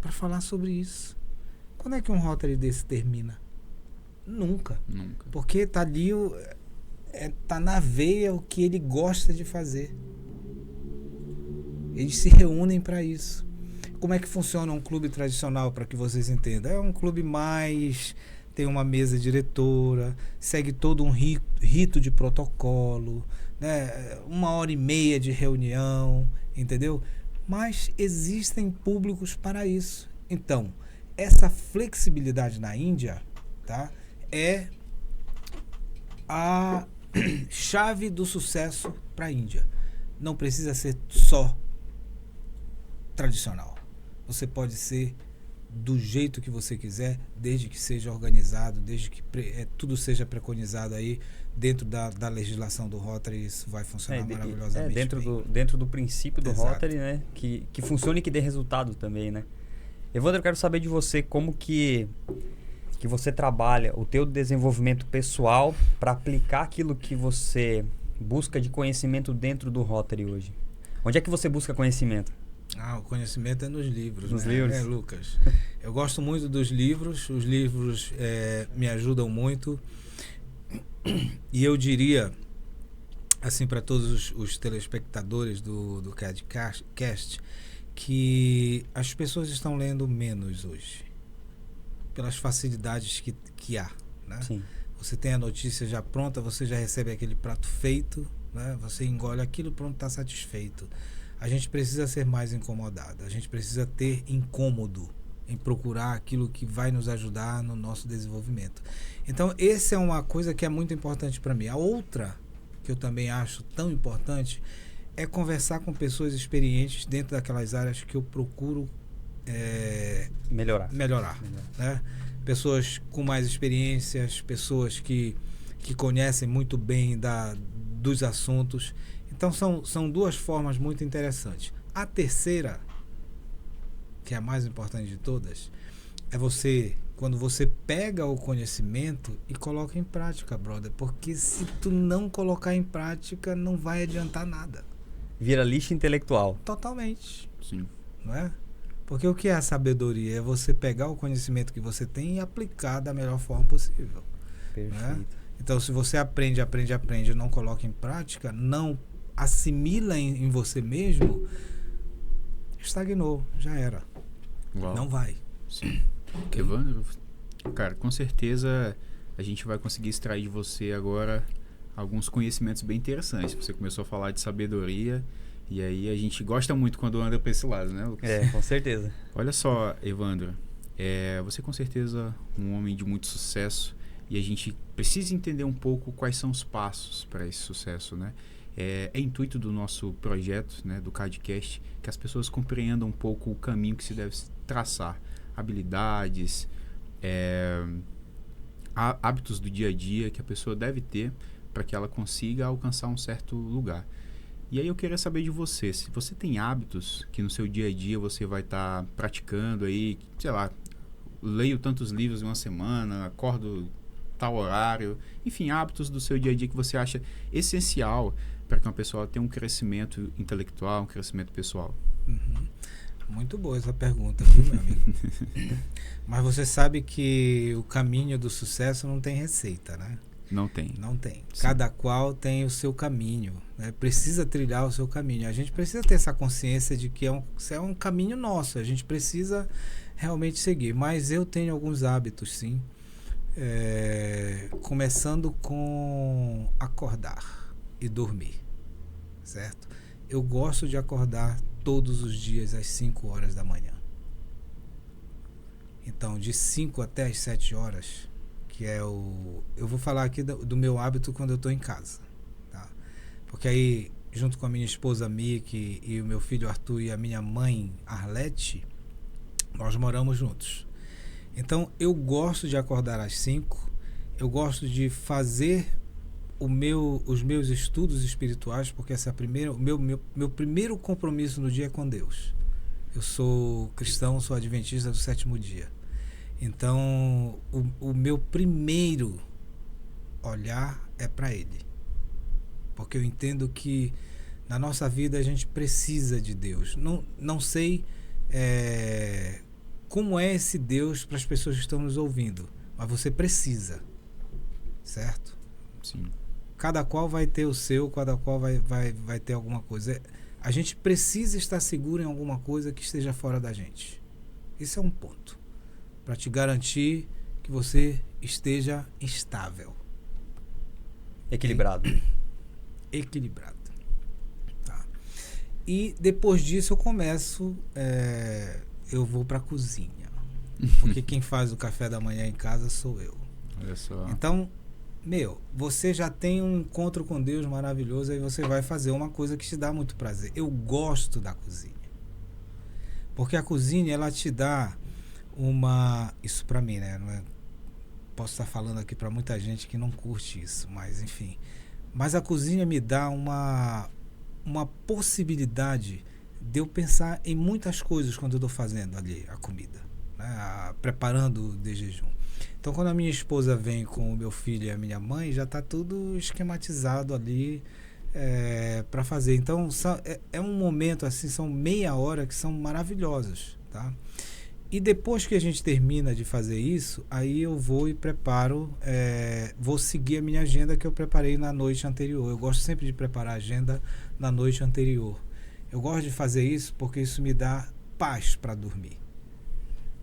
[SPEAKER 4] para falar sobre isso. Quando é que um Rotary desse termina? Nunca. Porque tá ali, tá na veia o que ele gosta de fazer. Eles se reúnem para isso. Como é que funciona um clube tradicional, para que vocês entendam? É um clube mais... tem uma mesa diretora, segue todo um rito de protocolo, né? 1h30 de reunião, entendeu? Mas existem públicos para isso. Então, essa flexibilidade na Índia, tá, é a chave do sucesso para a Índia. Não precisa ser só tradicional. Você pode ser do jeito que você quiser, desde que seja organizado, desde que tudo seja preconizado aí dentro da legislação do Rotary. Isso vai funcionar maravilhosamente
[SPEAKER 2] dentro do princípio do
[SPEAKER 4] Exato.
[SPEAKER 2] Rotary, né? Que funcione e que dê resultado também, né? Evandro, eu quero saber de você como que você trabalha o teu desenvolvimento pessoal para aplicar aquilo que você busca de conhecimento dentro do Rotary hoje. Onde é que você busca conhecimento?
[SPEAKER 4] O conhecimento é nos livros.
[SPEAKER 2] Nos livros?
[SPEAKER 4] Lucas? Eu gosto muito dos livros. Os livros me ajudam muito. E eu diria, assim, para todos os telespectadores do CADcast, que as pessoas estão lendo menos hoje, pelas facilidades que há, né? Sim. Você tem a notícia já pronta, você já recebe aquele prato feito, né? Você engole aquilo, pronto, está satisfeito. A gente precisa ser mais incomodado, a gente precisa ter incômodo em procurar aquilo que vai nos ajudar no nosso desenvolvimento. Então, essa é uma coisa que é muito importante para mim. A outra, que eu também acho tão importante, é conversar com pessoas experientes dentro daquelas áreas que eu procuro melhorar, né? Pessoas com mais experiências, pessoas que conhecem muito bem dos assuntos. Então são duas formas muito interessantes. A terceira, que é a mais importante de todas, é quando você pega o conhecimento e coloca em prática, brother. Porque se tu não colocar em prática, não vai adiantar nada.
[SPEAKER 2] Vira lixo intelectual.
[SPEAKER 4] Totalmente.
[SPEAKER 3] Sim.
[SPEAKER 4] Não é? Porque o que é a sabedoria? É você pegar o conhecimento que você tem e aplicar da melhor forma possível.
[SPEAKER 2] Perfeito.
[SPEAKER 4] Né? Então, se você aprende e não coloca em prática, não assimila em você mesmo, estagnou, já era.
[SPEAKER 3] Uau.
[SPEAKER 4] Não vai.
[SPEAKER 3] Sim. Evandro, cara, com certeza a gente vai conseguir extrair de você agora alguns conhecimentos bem interessantes. Você começou a falar de sabedoria E aí a gente gosta muito quando anda para esse lado, né, Lucas?
[SPEAKER 2] É, com certeza.
[SPEAKER 3] Olha só, Evandro, você com certeza um homem de muito sucesso e a gente precisa entender um pouco quais são os passos para esse sucesso, né? É intuito do nosso projeto, né, do CADcast, que as pessoas compreendam um pouco o caminho que se deve traçar, habilidades, hábitos do dia a dia que a pessoa deve ter para que ela consiga alcançar um certo lugar. E aí eu queria saber de você, se você tem hábitos que no seu dia a dia você vai estar praticando aí, sei lá, leio tantos livros em uma semana, acordo tal horário, enfim, hábitos do seu dia a dia que você acha essencial para que uma pessoa tenha um crescimento intelectual, um crescimento pessoal.
[SPEAKER 4] Uhum. Muito boa essa pergunta, viu, meu amigo? Mas você sabe que o caminho do sucesso não tem receita, né?
[SPEAKER 3] Não tem.
[SPEAKER 4] Não tem.
[SPEAKER 3] Sim.
[SPEAKER 4] Cada qual tem o seu caminho, né? Precisa trilhar o seu caminho. A gente precisa ter essa consciência de que é um caminho nosso. A gente precisa realmente seguir. Mas eu tenho alguns hábitos, sim. Começando com acordar e dormir, certo? Eu gosto de acordar todos os dias às 5 horas da manhã. Então, de 5 até às 7 horas... que é eu vou falar aqui do meu hábito quando eu estou em casa, tá? Porque aí, junto com a minha esposa Miki e o meu filho Arthur e a minha mãe Arlete, nós moramos juntos. Então, eu gosto de acordar às 5, eu gosto de fazer os meus estudos espirituais, porque essa é o meu primeiro compromisso no dia é com Deus. Eu sou cristão, sou adventista do 7º dia. Então, o meu primeiro olhar é para Ele. Porque eu entendo que na nossa vida a gente precisa de Deus. Não sei como é esse Deus para as pessoas que estão nos ouvindo, mas você precisa, certo?
[SPEAKER 3] Sim.
[SPEAKER 4] Cada qual vai ter o seu, cada qual vai ter alguma coisa. A gente precisa estar seguro em alguma coisa que esteja fora da gente. Isso é um ponto. Para te garantir que você esteja estável.
[SPEAKER 2] Equilibrado.
[SPEAKER 4] Equilibrado. Tá. E depois disso eu começo, eu vou para a cozinha. Porque quem faz o café da manhã em casa sou eu.
[SPEAKER 3] Olha só.
[SPEAKER 4] Então, você já tem um encontro com Deus maravilhoso, aí você vai fazer uma coisa que te dá muito prazer. Eu gosto da cozinha. Porque a cozinha, ela te dá isso pra mim, né? Não é, posso estar falando aqui pra muita gente que não curte isso, mas enfim. Mas a cozinha me dá uma possibilidade de eu pensar em muitas coisas quando eu estou fazendo ali a comida, né? Preparando de jejum. Então, quando a minha esposa vem com o meu filho e a minha mãe, já está tudo esquematizado ali para fazer. Então, é um momento assim, são meia hora que são maravilhosas, tá? E depois que a gente termina de fazer isso, aí eu vou e preparo, vou seguir a minha agenda que eu preparei na noite anterior. Eu gosto sempre de preparar a agenda na noite anterior. Eu gosto de fazer isso porque isso me dá paz para dormir.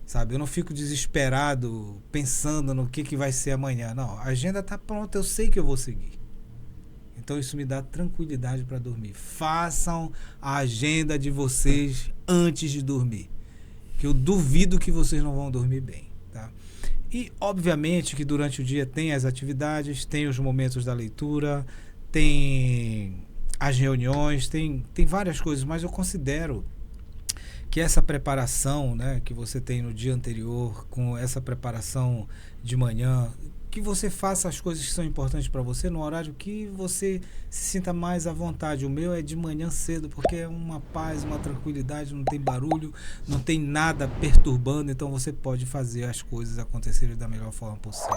[SPEAKER 4] Sabe? Eu não fico desesperado pensando no que vai ser amanhã. Não, a agenda está pronta, eu sei que eu vou seguir. Então isso me dá tranquilidade para dormir. Façam a agenda de vocês antes de dormir. Que eu duvido que vocês não vão dormir bem, tá? E, obviamente, que durante o dia tem as atividades, tem os momentos da leitura, tem as reuniões, tem várias coisas, mas eu considero que essa preparação, né, que você tem no dia anterior, com essa preparação de manhã, que você faça as coisas que são importantes para você no horário que você se sinta mais à vontade. O meu é de manhã cedo, porque é uma paz, uma tranquilidade, não tem barulho, não tem nada perturbando, então você pode fazer as coisas acontecerem da melhor forma possível.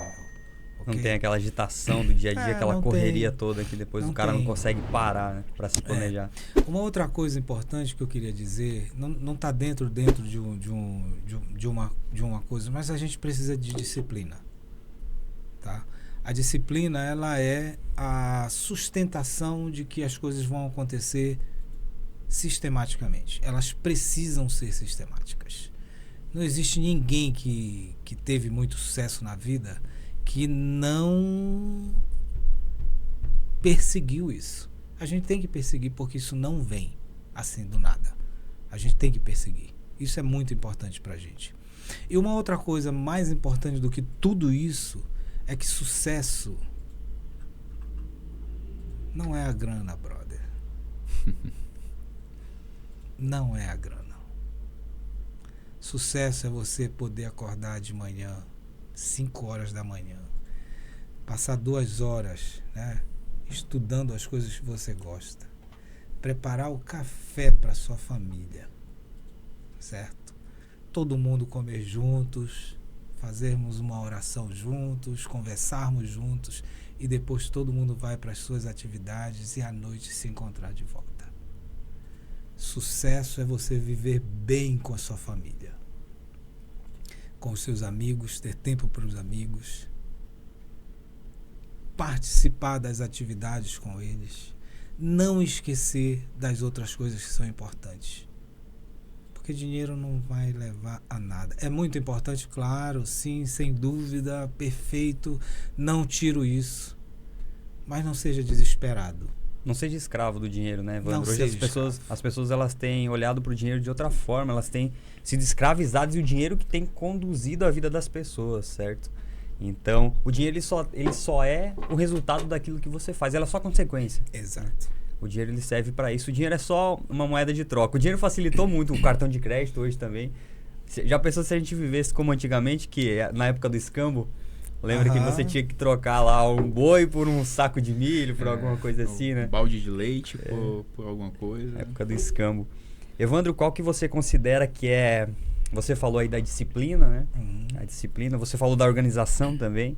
[SPEAKER 2] Não
[SPEAKER 4] Okay?
[SPEAKER 2] tem aquela agitação do dia a dia, aquela correria toda que depois o cara não consegue parar, né, para se planejar.
[SPEAKER 4] Uma outra coisa importante que eu queria dizer, não está dentro de uma coisa, mas a gente precisa de disciplina. Tá? A disciplina, ela é a sustentação de que as coisas vão acontecer sistematicamente. Elas precisam ser sistemáticas. Não existe ninguém que teve muito sucesso na vida que não perseguiu isso. A gente tem que perseguir porque isso não vem. assim do nada. A gente tem que perseguir. Isso é muito importante pra gente. E uma outra coisa mais importante do que tudo isso é que sucesso não é a grana, brother. Não é a grana. Sucesso é você poder acordar de manhã, 5 horas da manhã, passar 2 horas, né, estudando as coisas que você gosta, preparar o café para sua família, certo? Todo mundo comer juntos, fazermos uma oração juntos, conversarmos juntos e depois todo mundo vai para as suas atividades e à noite se encontrar de volta. Sucesso é você viver bem com a sua família, com os seus amigos, ter tempo para os amigos, participar das atividades com eles, não esquecer das outras coisas que são importantes. Porque dinheiro não vai levar a nada. É muito importante, claro, sim, sem dúvida, perfeito, não tiro isso. Mas não seja desesperado.
[SPEAKER 2] Não seja escravo do dinheiro, né, Evandro?
[SPEAKER 4] Não
[SPEAKER 2] Hoje
[SPEAKER 4] seja
[SPEAKER 2] as pessoas elas têm olhado para o dinheiro de outra forma, elas têm sido escravizadas e o dinheiro que tem conduzido a vida das pessoas, certo? Então, o dinheiro ele só é o resultado daquilo que você faz, ela é só consequência.
[SPEAKER 4] Exato.
[SPEAKER 2] O dinheiro ele serve para isso. O dinheiro é só uma moeda de troca. O dinheiro facilitou muito o cartão de crédito hoje também. Já pensou se a gente vivesse como antigamente, que na época do escambo, lembra que você tinha que trocar lá um boi por um saco de milho, por alguma coisa assim, né?
[SPEAKER 3] Um balde de leite por alguma coisa.
[SPEAKER 2] Época do escambo. Evandro, qual que você considera que é... Você falou aí da disciplina, né? A disciplina. Você falou da organização também.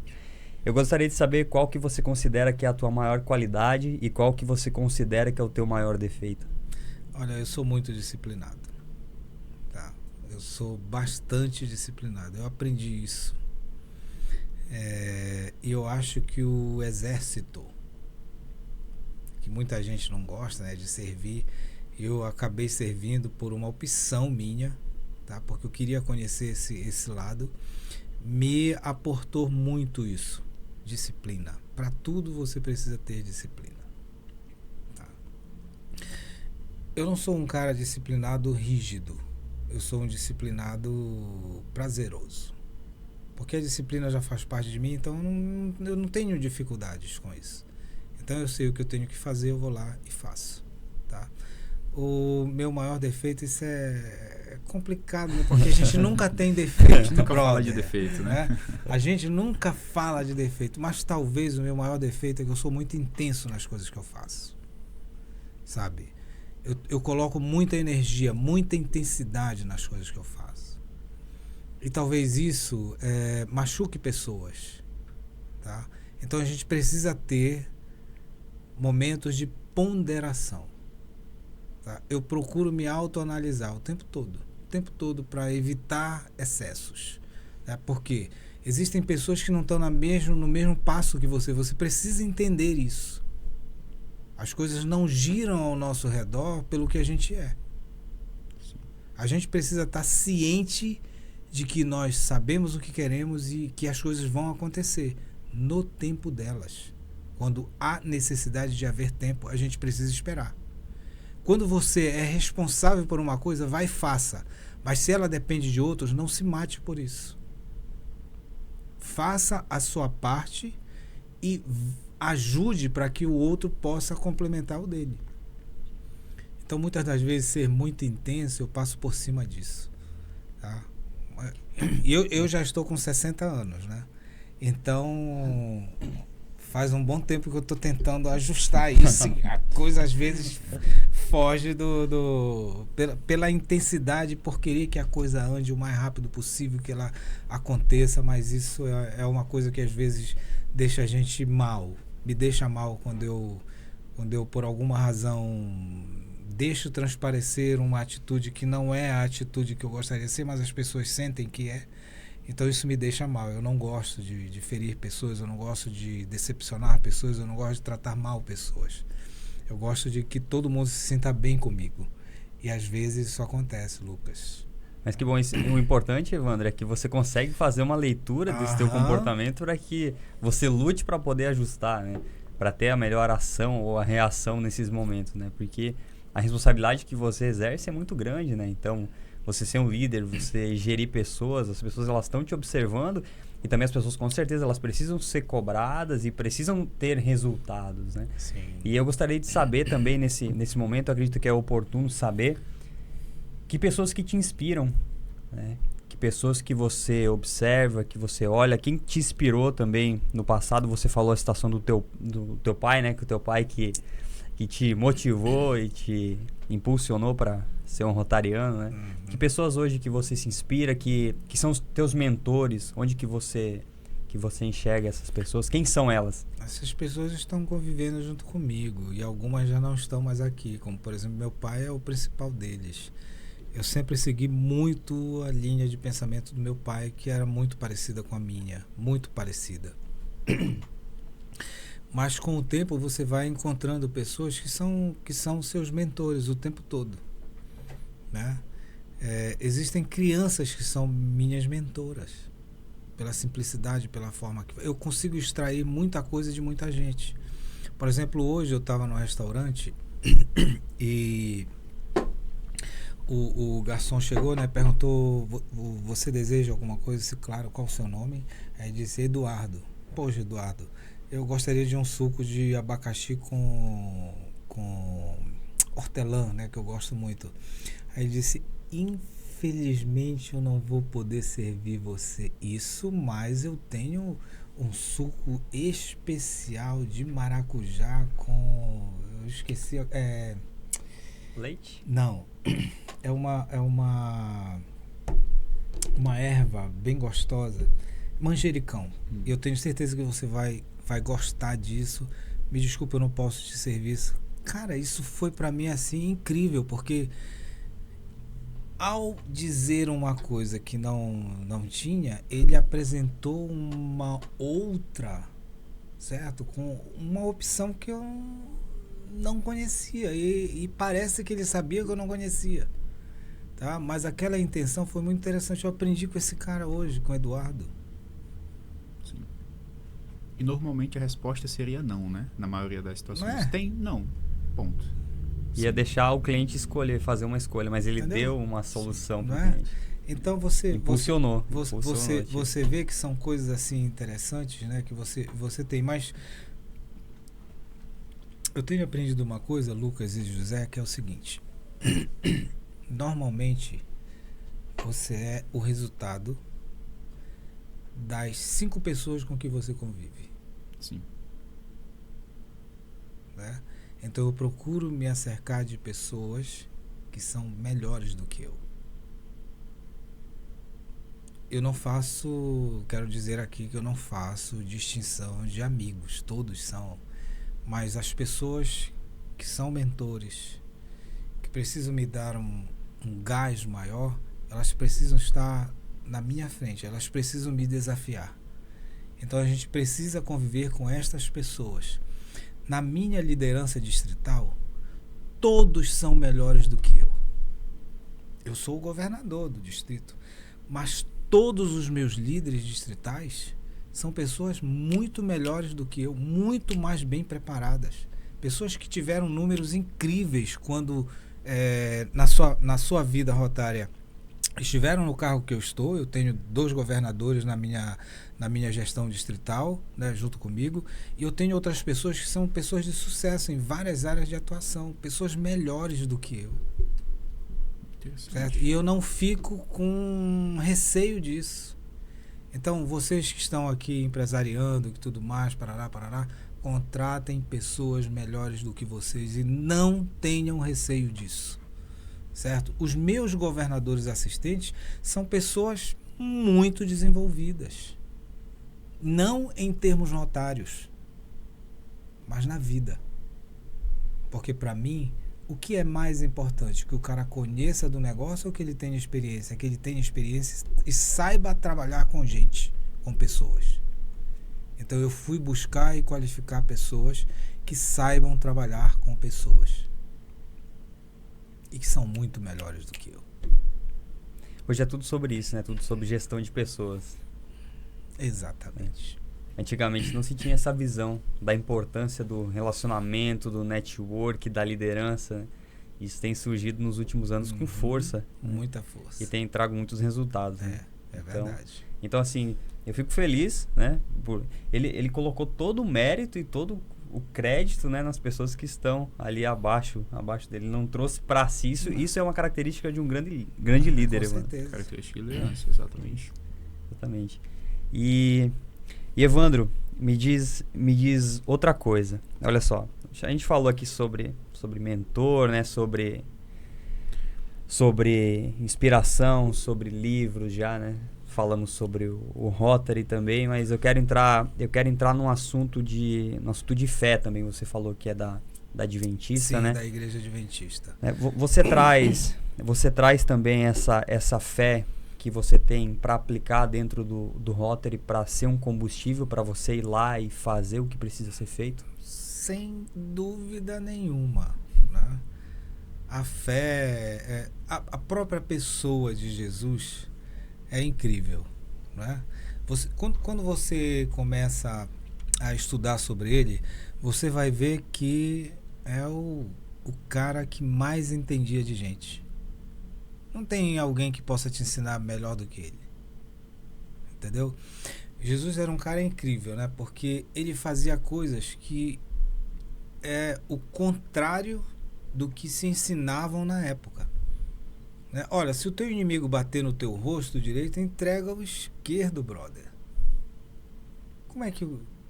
[SPEAKER 2] Eu gostaria de saber qual que você considera que é a tua maior qualidade e qual que você considera que é o teu maior defeito.
[SPEAKER 4] Olha, eu sou muito disciplinado. Tá? Eu sou bastante disciplinado. Eu aprendi isso. E eu acho que o exército, que muita gente não gosta, né, de servir, eu acabei servindo por uma opção minha, tá? Porque eu queria conhecer esse lado. Me aportou muito isso. Disciplina. Para tudo você precisa ter disciplina. Tá? Eu não sou um cara disciplinado rígido. Eu sou um disciplinado prazeroso. Porque a disciplina já faz parte de mim, então eu não tenho dificuldades com isso. Então eu sei o que eu tenho que fazer, eu vou lá e faço. Tá? O meu maior defeito, isso é complicado, né? Porque a gente nunca tem defeito.
[SPEAKER 3] Nunca fala de defeito, né?
[SPEAKER 4] A gente nunca fala de defeito, mas talvez o meu maior defeito é que eu sou muito intenso nas coisas que eu faço. Sabe? Eu coloco muita energia, muita intensidade nas coisas que eu faço. E talvez isso machuque pessoas. Tá? Então a gente precisa ter momentos de ponderação. Tá? Eu procuro me autoanalisar o tempo todo para evitar excessos. Tá? Porque existem pessoas que não estão no mesmo passo que você. Você precisa entender isso. As coisas não giram ao nosso redor pelo que a gente é. A gente precisa estar ciente de que nós sabemos o que queremos e que as coisas vão acontecer no tempo delas. Quando há necessidade de haver tempo, a gente precisa esperar. Quando você é responsável por uma coisa, vai e faça. Mas se ela depende de outros, não se mate por isso. Faça a sua parte e ajude para que o outro possa complementar o dele. Então, muitas das vezes, ser muito intenso, eu passo por cima disso. Tá? Eu já estou com 60 anos, né? Então, faz um bom tempo que eu estou tentando ajustar isso. A coisa, às vezes, foge pela intensidade, por querer que a coisa ande o mais rápido possível, que ela aconteça, mas isso é uma coisa que, às vezes, deixa a gente mal. Me deixa mal quando eu por alguma razão, deixo transparecer uma atitude que não é a atitude que eu gostaria de ser, mas as pessoas sentem que é. Então isso me deixa mal. Eu não gosto de ferir pessoas, eu não gosto de decepcionar pessoas, eu não gosto de tratar mal pessoas. Eu gosto de que todo mundo se sinta bem comigo. E às vezes isso acontece, Lucas.
[SPEAKER 2] Mas que bom, o importante, Evandro, é que você consegue fazer uma leitura desse teu comportamento para que você lute para poder ajustar, né? Para ter a melhor ação ou a reação nesses momentos, né? Porque a responsabilidade que você exerce é muito grande, né? Então, você ser um líder, você gerir pessoas, as pessoas elas estão te observando e também as pessoas com certeza elas precisam ser cobradas e precisam ter resultados, né?
[SPEAKER 4] Sim.
[SPEAKER 2] E eu gostaria de saber também nesse momento, eu acredito que é oportuno saber que pessoas que te inspiram, né? Que pessoas que você observa, que você olha, quem te inspirou também no passado. Você falou a situação do teu pai, né? Que o teu pai que te motivou e te impulsionou para ser um rotariano, né? Que pessoas hoje que você se inspira, que são os teus mentores, onde que você enxerga essas pessoas? Quem são elas?
[SPEAKER 4] Essas pessoas estão convivendo junto comigo e algumas já não estão mais aqui, como por exemplo meu pai é o principal deles. Eu sempre segui muito a linha de pensamento do meu pai, que era muito parecida com a minha, muito parecida. Mas com o tempo você vai encontrando pessoas que são seus mentores o tempo todo, né? Existem crianças que são minhas mentoras, pela simplicidade, pela forma que eu consigo extrair muita coisa de muita gente. Por exemplo, hoje eu estava no restaurante e o garçom chegou, né? Perguntou: você deseja alguma coisa? Eu disse: claro. Qual o seu nome? Aí disse: Eduardo. Poxa, Eduardo, eu gostaria de um suco de abacaxi com hortelã, né? Que eu gosto muito. Aí disse: infelizmente eu não vou poder servir você isso, mas eu tenho um suco especial de maracujá com... eu esqueci...
[SPEAKER 2] Leite?
[SPEAKER 4] Não. É uma erva bem gostosa. Manjericão. Eu tenho certeza que você vai gostar disso. Me desculpa, eu não posso te servir isso. Cara, isso foi pra mim assim incrível, porque ao dizer uma coisa que não tinha, ele apresentou uma outra, certo? Com uma opção que eu não conhecia e parece que ele sabia que eu não conhecia, tá? Mas aquela intenção foi muito interessante. Eu aprendi com esse cara hoje, com o Eduardo.
[SPEAKER 3] Sim. E normalmente a resposta seria não, né? Na maioria das situações.
[SPEAKER 4] Não é?
[SPEAKER 3] Tem? Não. Ponto.
[SPEAKER 2] Ia deixar o cliente escolher, fazer uma escolha, mas ele
[SPEAKER 4] Entendeu?
[SPEAKER 2] deu uma solução
[SPEAKER 4] Não
[SPEAKER 2] para o
[SPEAKER 4] é?
[SPEAKER 2] cliente.
[SPEAKER 4] Então
[SPEAKER 2] Impulsionou.
[SPEAKER 4] você vê que são coisas assim interessantes, né? Que você tem. Mas eu tenho aprendido uma coisa, Lucas e José, que é o seguinte: normalmente você é o resultado das 5 pessoas com que você convive,
[SPEAKER 3] Sim.
[SPEAKER 4] né? Então eu procuro me acercar de pessoas que são melhores do que eu. Eu não faço, quero dizer aqui que eu não faço distinção de amigos, todos são, mas as pessoas que são mentores, que precisam me dar um gás maior, elas precisam estar na minha frente, elas precisam me desafiar. Então a gente precisa conviver com estas pessoas. Na minha liderança distrital, todos são melhores do que eu. Eu sou o governador do distrito, mas todos os meus líderes distritais são pessoas muito melhores do que eu, muito mais bem preparadas. Pessoas que tiveram números incríveis quando, na sua vida rotária, estiveram no cargo que eu estou. Eu tenho 2 governadores na minha gestão distrital, né, junto comigo, e eu tenho outras pessoas que são pessoas de sucesso em várias áreas de atuação, pessoas melhores do que eu, certo? E eu não fico com receio disso. Então vocês que estão aqui empresariando e tudo mais, parará, contratem pessoas melhores do que vocês e não tenham receio disso, certo? Os meus governadores assistentes são pessoas muito desenvolvidas, não em termos notários, mas na vida. Porque para mim, o que é mais importante? Que o cara conheça do negócio ou que ele tenha experiência? Que ele tenha experiência e saiba trabalhar com gente, com pessoas. Então eu fui buscar e qualificar pessoas que saibam trabalhar com pessoas e que são muito melhores do que eu.
[SPEAKER 2] Hoje é tudo sobre isso, né? Tudo sobre gestão de pessoas.
[SPEAKER 4] Exatamente.
[SPEAKER 2] Antigamente não se tinha essa visão da importância do relacionamento, do network, da liderança, né? Isso tem surgido nos últimos anos com força.
[SPEAKER 4] Muita força.
[SPEAKER 2] E tem trago muitos resultados. Né?
[SPEAKER 4] É
[SPEAKER 2] Então,
[SPEAKER 4] verdade.
[SPEAKER 2] Então, assim, eu fico feliz, né? Ele colocou todo o mérito e todo o crédito, né, nas pessoas que estão ali abaixo dele. Ele não trouxe para si isso. Isso é uma característica de um grande líder,
[SPEAKER 4] Com
[SPEAKER 2] Evandro.
[SPEAKER 4] certeza.
[SPEAKER 3] Característica de liderança, exatamente.
[SPEAKER 2] Exatamente. E Evandro, me diz outra coisa. Olha só, a gente falou aqui sobre mentor, né? Sobre inspiração, sobre livros já, né? Falamos sobre o Rotary também, mas eu quero entrar num assunto de fé também. Você falou que é da Adventista,
[SPEAKER 4] Sim,
[SPEAKER 2] né?
[SPEAKER 4] da Igreja Adventista.
[SPEAKER 2] Você traz também essa fé que você tem para aplicar dentro do Rotary para ser um combustível para você ir lá e fazer o que precisa ser feito?
[SPEAKER 4] Sem dúvida nenhuma, né? A fé, a própria pessoa de Jesus é incrível, né? Quando você começa a estudar sobre ele, você vai ver que é o cara que mais entendia de gente. Não tem alguém que possa te ensinar melhor do que ele. Entendeu? Jesus era um cara incrível, né? Porque ele fazia coisas que é o contrário do que se ensinavam na época. Né? Olha, se o teu inimigo bater no teu rosto direito, entrega o esquerdo, brother. Como é que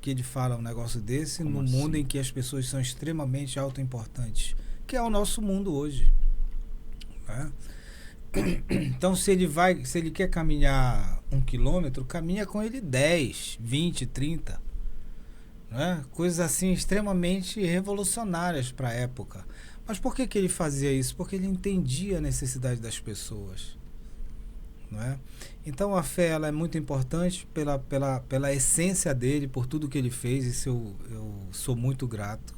[SPEAKER 4] ele fala um negócio desse no mundo em que as pessoas são extremamente autoimportantes? Que é o nosso mundo hoje. Né? Então, se ele quer caminhar 1 quilômetro, caminha com ele 10, 20, 30. Né? Coisas assim extremamente revolucionárias para a época. Mas por que ele fazia isso? Porque ele entendia a necessidade das pessoas. Não é? Então a fé ela é muito importante pela essência dele, por tudo que ele fez. Isso eu sou muito grato.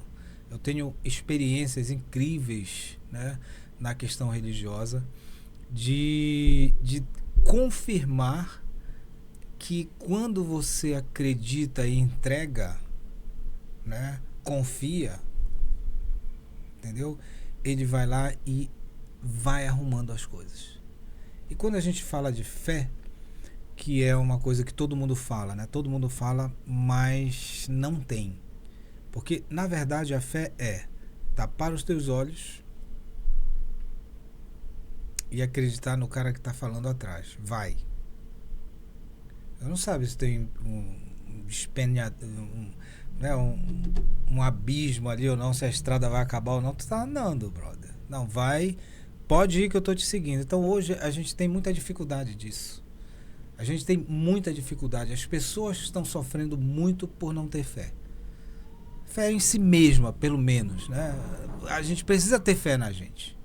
[SPEAKER 4] Eu tenho experiências incríveis, né, na questão religiosa de confirmar que quando você acredita e entrega, né, confia, entendeu? Ele vai lá e vai arrumando as coisas. E quando a gente fala de fé, que é uma coisa que todo mundo fala, né? Todo mundo fala, mas não tem. Porque, na verdade, a fé é tapar os teus olhos e acreditar no cara que está falando atrás. Vai. Eu não sabe se tem um abismo ali ou não, se a estrada vai acabar ou não. Tu tá andando, brother. Não, vai. Pode ir que eu tô te seguindo. Então hoje a gente tem muita dificuldade disso. A gente tem muita dificuldade. As pessoas estão sofrendo muito por não ter fé. Fé em si mesma, pelo menos, né? A gente precisa ter fé na gente.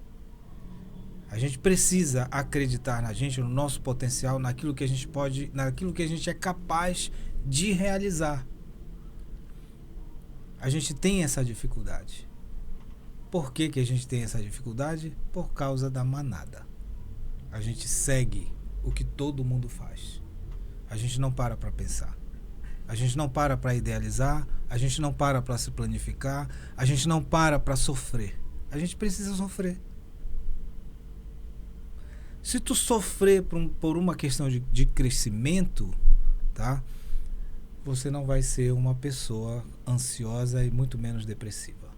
[SPEAKER 4] A gente precisa acreditar na gente, no nosso potencial, naquilo que a gente pode, naquilo que a gente é capaz de realizar. A gente tem essa dificuldade. Por que a gente tem essa dificuldade? Por causa da manada. A gente segue o que todo mundo faz. A gente não para pensar. A gente não para idealizar. A gente não para se planificar. A gente não para sofrer. A gente precisa sofrer. Se tu sofrer por uma questão de crescimento, tá? Você não vai ser uma pessoa ansiosa e muito menos depressiva.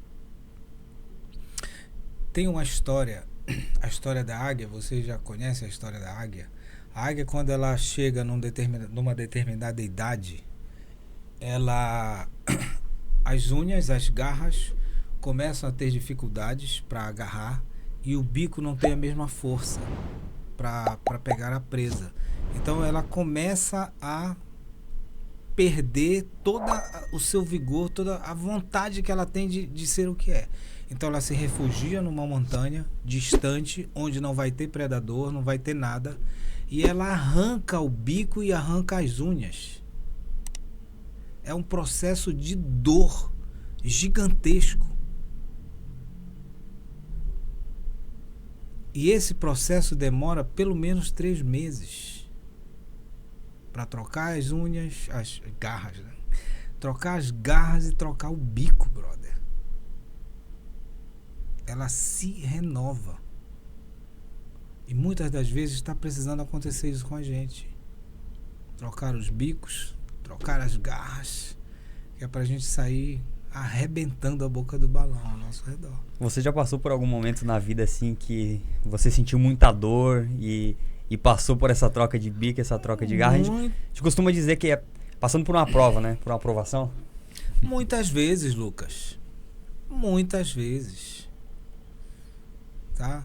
[SPEAKER 4] Tem uma história, a história da águia. Você já conhece a história da águia? A águia, quando ela chega numa determinada idade, as unhas, as garras começam a ter dificuldades para agarrar e o bico não tem a mesma força para pegar a presa. Então ela começa a perder todo o seu vigor, toda a vontade que ela tem de ser o que é. Então ela se refugia numa montanha distante, onde não vai ter predador, não vai ter nada, e ela arranca o bico e arranca as unhas. É um processo de dor gigantesco. E esse processo demora pelo menos 3 meses para trocar as unhas, as garras, né? Trocar as garras e trocar o bico, brother. ela se renova. E muitas das vezes está precisando acontecer isso com a gente. Trocar os bicos, trocar as garras, que é pra gente sair arrebentando a boca do balão ao nosso redor.
[SPEAKER 2] Você já passou por algum momento na vida assim que você sentiu muita dor e passou por essa troca de bico, essa troca de garra? A gente costuma dizer que é passando por uma prova, né? Por uma aprovação.
[SPEAKER 4] Muitas vezes, Lucas. Muitas vezes. Tá?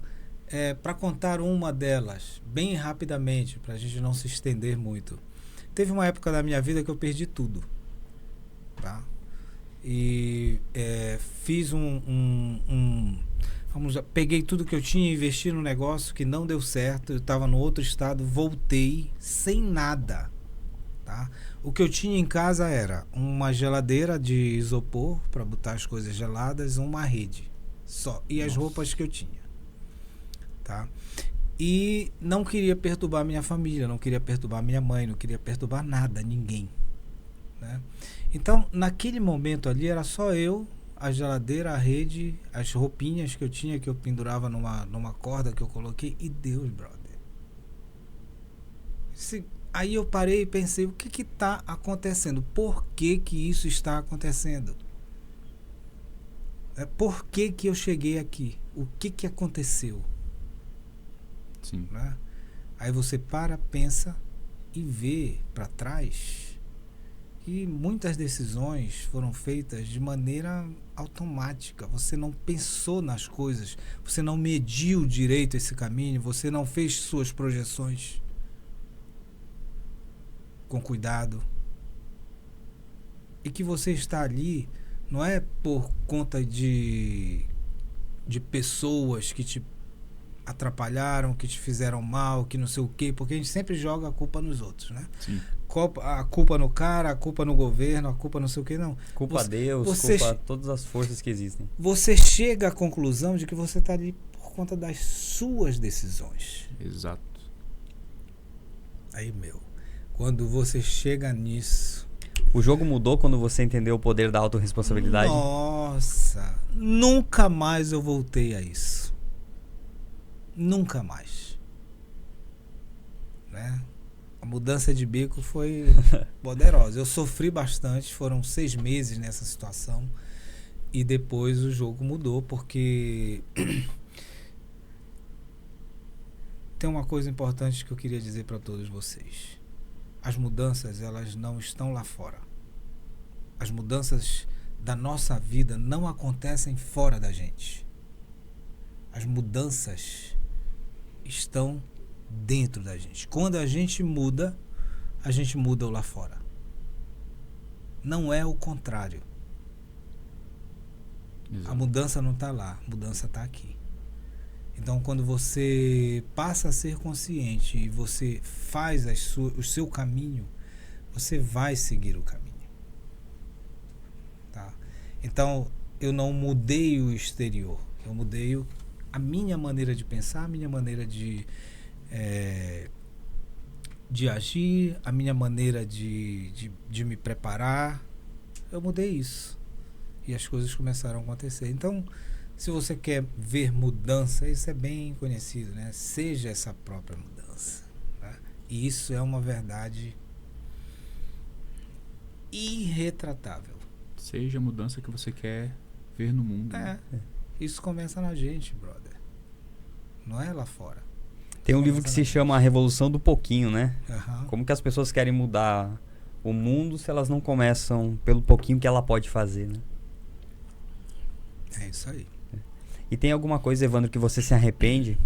[SPEAKER 4] Para contar uma delas, bem rapidamente, pra gente não se estender muito. Teve uma época da minha vida que eu perdi tudo. Tá? E fiz peguei tudo que eu tinha, investi no negócio que não deu certo. Eu estava no outro estado, voltei sem nada. Tá? O que eu tinha em casa era uma geladeira de isopor para botar as coisas geladas, uma rede só, e as roupas que eu tinha. Tá? E não queria perturbar minha família, não queria perturbar minha mãe, não queria perturbar nada, ninguém. Né? Então, naquele momento ali, era só eu, a geladeira, a rede, as roupinhas que eu tinha, que eu pendurava numa corda que eu coloquei, e Deus, brother. Aí eu parei e pensei, o que está acontecendo? Por que isso está acontecendo? Por que eu cheguei aqui? O que aconteceu?
[SPEAKER 3] Sim.
[SPEAKER 4] Né? Aí você pensa e vê para trás que muitas decisões foram feitas de maneira automática. Você não pensou nas coisas, você não mediu direito esse caminho, você não fez suas projeções com cuidado. E que você está ali não é por conta de pessoas que te atrapalharam, que te fizeram mal, que não sei o quê, porque a gente sempre joga a culpa nos outros, né?
[SPEAKER 3] Sim.
[SPEAKER 4] A culpa no cara, a culpa no governo, a culpa não sei o quê, não.
[SPEAKER 2] Culpa a Deus, culpa a todas as forças que existem.
[SPEAKER 4] Você chega à conclusão de que você está ali por conta das suas decisões.
[SPEAKER 3] Exato.
[SPEAKER 4] Aí, quando você chega nisso...
[SPEAKER 2] O jogo mudou quando você entendeu o poder da autorresponsabilidade?
[SPEAKER 4] Nossa, nunca mais eu voltei a isso. Nunca mais. Né? A mudança de bico foi poderosa. Eu sofri bastante, foram 6 meses nessa situação. E depois o jogo mudou, porque tem uma coisa importante que eu queria dizer para todos vocês. As mudanças, elas não estão lá fora. As mudanças da nossa vida não acontecem fora da gente. As mudanças estão dentro da gente. Quando a gente muda o lá fora. Não é o contrário.
[SPEAKER 3] Exato.
[SPEAKER 4] A mudança não está lá, a mudança está aqui. Então, quando você passa a ser consciente e você faz o seu caminho, você vai seguir o caminho. Tá? Então, eu não mudei o exterior, eu mudei a minha maneira de pensar, a minha maneira de agir, a minha maneira de me preparar. Eu mudei isso. E as coisas começaram a acontecer. Então, se você quer ver mudança, isso é bem conhecido, né? Seja essa própria mudança. Tá? E isso é uma verdade irretratável.
[SPEAKER 3] Seja a mudança que você quer ver no mundo. Né?
[SPEAKER 4] Isso começa na gente, brother. Não é lá fora.
[SPEAKER 2] Tem um livro que se chama A Revolução do Pouquinho, né?
[SPEAKER 4] Uhum.
[SPEAKER 2] Como que as pessoas querem mudar o mundo se elas não começam pelo pouquinho que ela pode fazer, né?
[SPEAKER 4] É isso aí.
[SPEAKER 2] E tem alguma coisa, Evandro, que você se arrepende?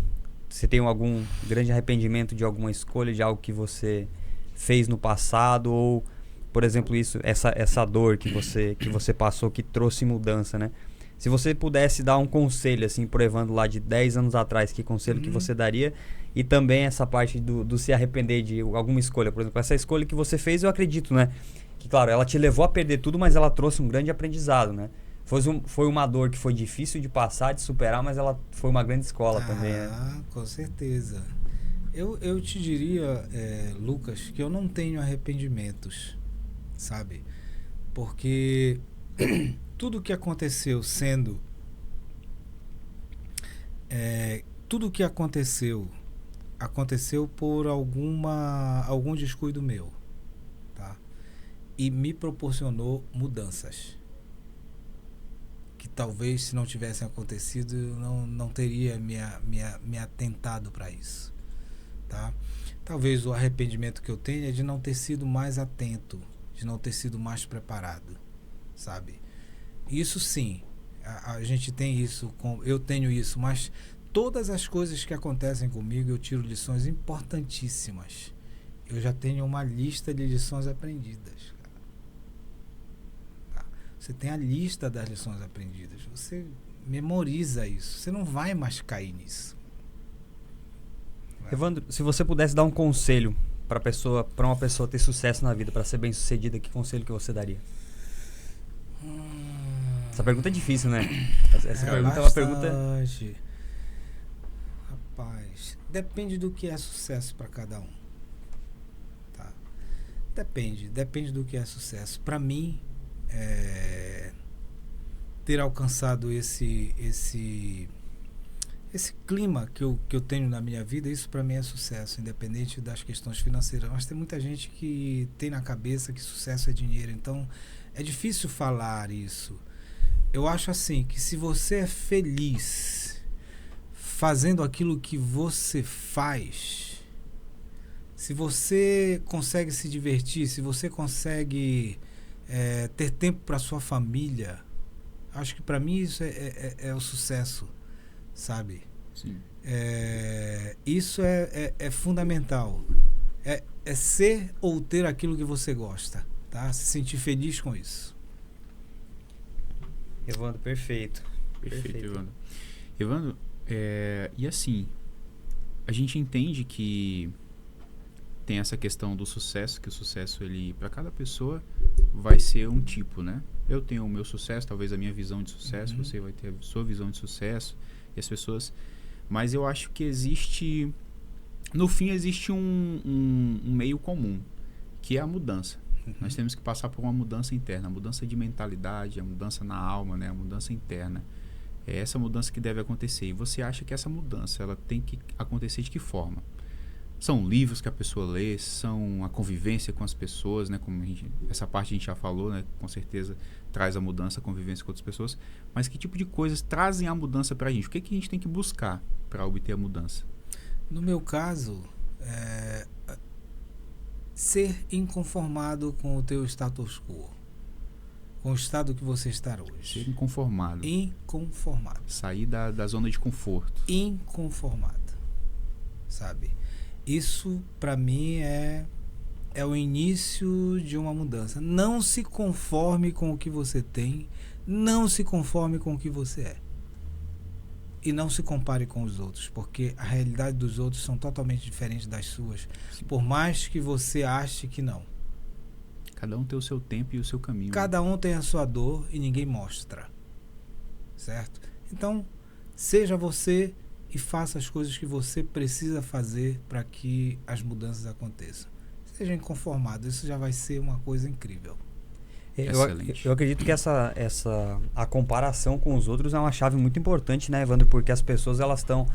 [SPEAKER 2] Você tem algum grande arrependimento de alguma escolha, de algo que você fez no passado? Ou, por exemplo, essa dor que você passou, que trouxe mudança, né? Se você pudesse dar um conselho, assim, pro Evandro lá de 10 anos atrás, que conselho que você daria? E também essa parte do se arrepender de alguma escolha. Por exemplo, essa escolha que você fez, eu acredito, né? Que, claro, ela te levou a perder tudo, mas ela trouxe um grande aprendizado, né? Foi uma dor que foi difícil de passar, de superar, mas ela foi uma grande escola também. Né?
[SPEAKER 4] Com certeza. Eu te diria, Lucas, que eu não tenho arrependimentos, sabe? Porque tudo que aconteceu sendo tudo que aconteceu por algum descuido meu, tá? E me proporcionou mudanças que talvez, se não tivessem acontecido, eu não teria me atentado para isso, tá? Talvez o arrependimento que eu tenho é de não ter sido mais atento, de não ter sido mais preparado, sabe? Isso sim, a gente tem isso, eu tenho isso, mas todas as coisas que acontecem comigo eu tiro lições importantíssimas. Eu já tenho uma lista de lições aprendidas. Você tem a lista das lições aprendidas. Você memoriza isso. Você não vai mais cair nisso.
[SPEAKER 2] Evandro, se você pudesse dar um conselho para uma pessoa ter sucesso na vida, para ser bem sucedida, que conselho que você daria? Essa pergunta é difícil, né? Essa pergunta é uma pergunta...
[SPEAKER 4] Rapaz, depende do que é sucesso para cada um. Tá? Depende do que é sucesso. Para mim, ter alcançado esse clima que eu tenho na minha vida, isso para mim é sucesso, independente das questões financeiras. Mas tem muita gente que tem na cabeça que sucesso é dinheiro, então é difícil falar isso. Eu acho assim, que se você é feliz fazendo aquilo que você faz, se você consegue se divertir, se você consegue ter tempo para sua família, acho que para mim isso é o sucesso, sabe?
[SPEAKER 3] Sim.
[SPEAKER 4] Isso é fundamental. É ser ou ter aquilo que você gosta, tá? Se sentir feliz com isso.
[SPEAKER 2] Evandro, perfeito.
[SPEAKER 3] Perfeito, Evandro. Evandro, e assim, a gente entende que tem essa questão do sucesso, que o sucesso, ele, para cada pessoa, vai ser um tipo, né? Eu tenho o meu sucesso, talvez a minha visão de sucesso, você vai ter a sua visão de sucesso, e as pessoas... Mas eu acho que existe... No fim, existe um meio comum, que é a mudança. Nós temos que passar por uma mudança interna, a mudança de mentalidade, a mudança na alma, né? A mudança interna. É essa mudança que deve acontecer. E você acha que essa mudança, ela tem que acontecer de que forma? São livros que a pessoa lê, são a convivência com as pessoas, né? Como essa parte a gente já falou, né? Com certeza traz a mudança, a convivência com outras pessoas. Mas que tipo de coisas trazem a mudança para a gente? O que a gente tem que buscar para obter a mudança?
[SPEAKER 4] No meu caso, ser inconformado com o teu status quo, com o estado que você está hoje.
[SPEAKER 3] Ser inconformado.
[SPEAKER 4] Inconformado.
[SPEAKER 3] Sair da zona de conforto.
[SPEAKER 4] Inconformado, sabe? Isso, para mim, é o início de uma mudança. Não se conforme com o que você tem, não se conforme com o que você é. E não se compare com os outros, porque a realidade dos outros são totalmente diferentes das suas. Sim. Por mais que você ache que não.
[SPEAKER 3] Cada um tem o seu tempo e o seu caminho.
[SPEAKER 4] Cada um tem a sua dor e ninguém mostra. Certo? Então, seja você e faça as coisas que você precisa fazer para que as mudanças aconteçam. Seja inconformado, isso já vai ser uma coisa incrível.
[SPEAKER 2] Eu acredito que a comparação com os outros é uma chave muito importante, né, Evandro? Porque as pessoas, elas estão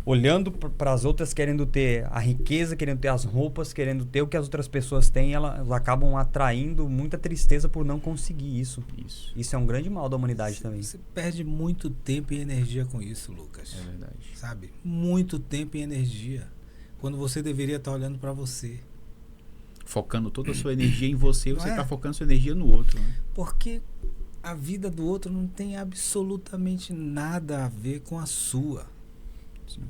[SPEAKER 2] olhando para as outras, querendo ter a riqueza, querendo ter as roupas, querendo ter o que as outras pessoas têm, elas acabam atraindo muita tristeza por não conseguir isso. Isso é um grande mal da humanidade também.
[SPEAKER 4] Você perde muito tempo e energia com isso, Lucas.
[SPEAKER 3] É verdade.
[SPEAKER 4] Sabe? Muito tempo e energia. Quando você deveria estar olhando para você.
[SPEAKER 3] Focando toda a sua energia em você, você está focando sua energia no outro. Né?
[SPEAKER 4] Porque a vida do outro não tem absolutamente nada a ver com a sua.
[SPEAKER 3] Sim.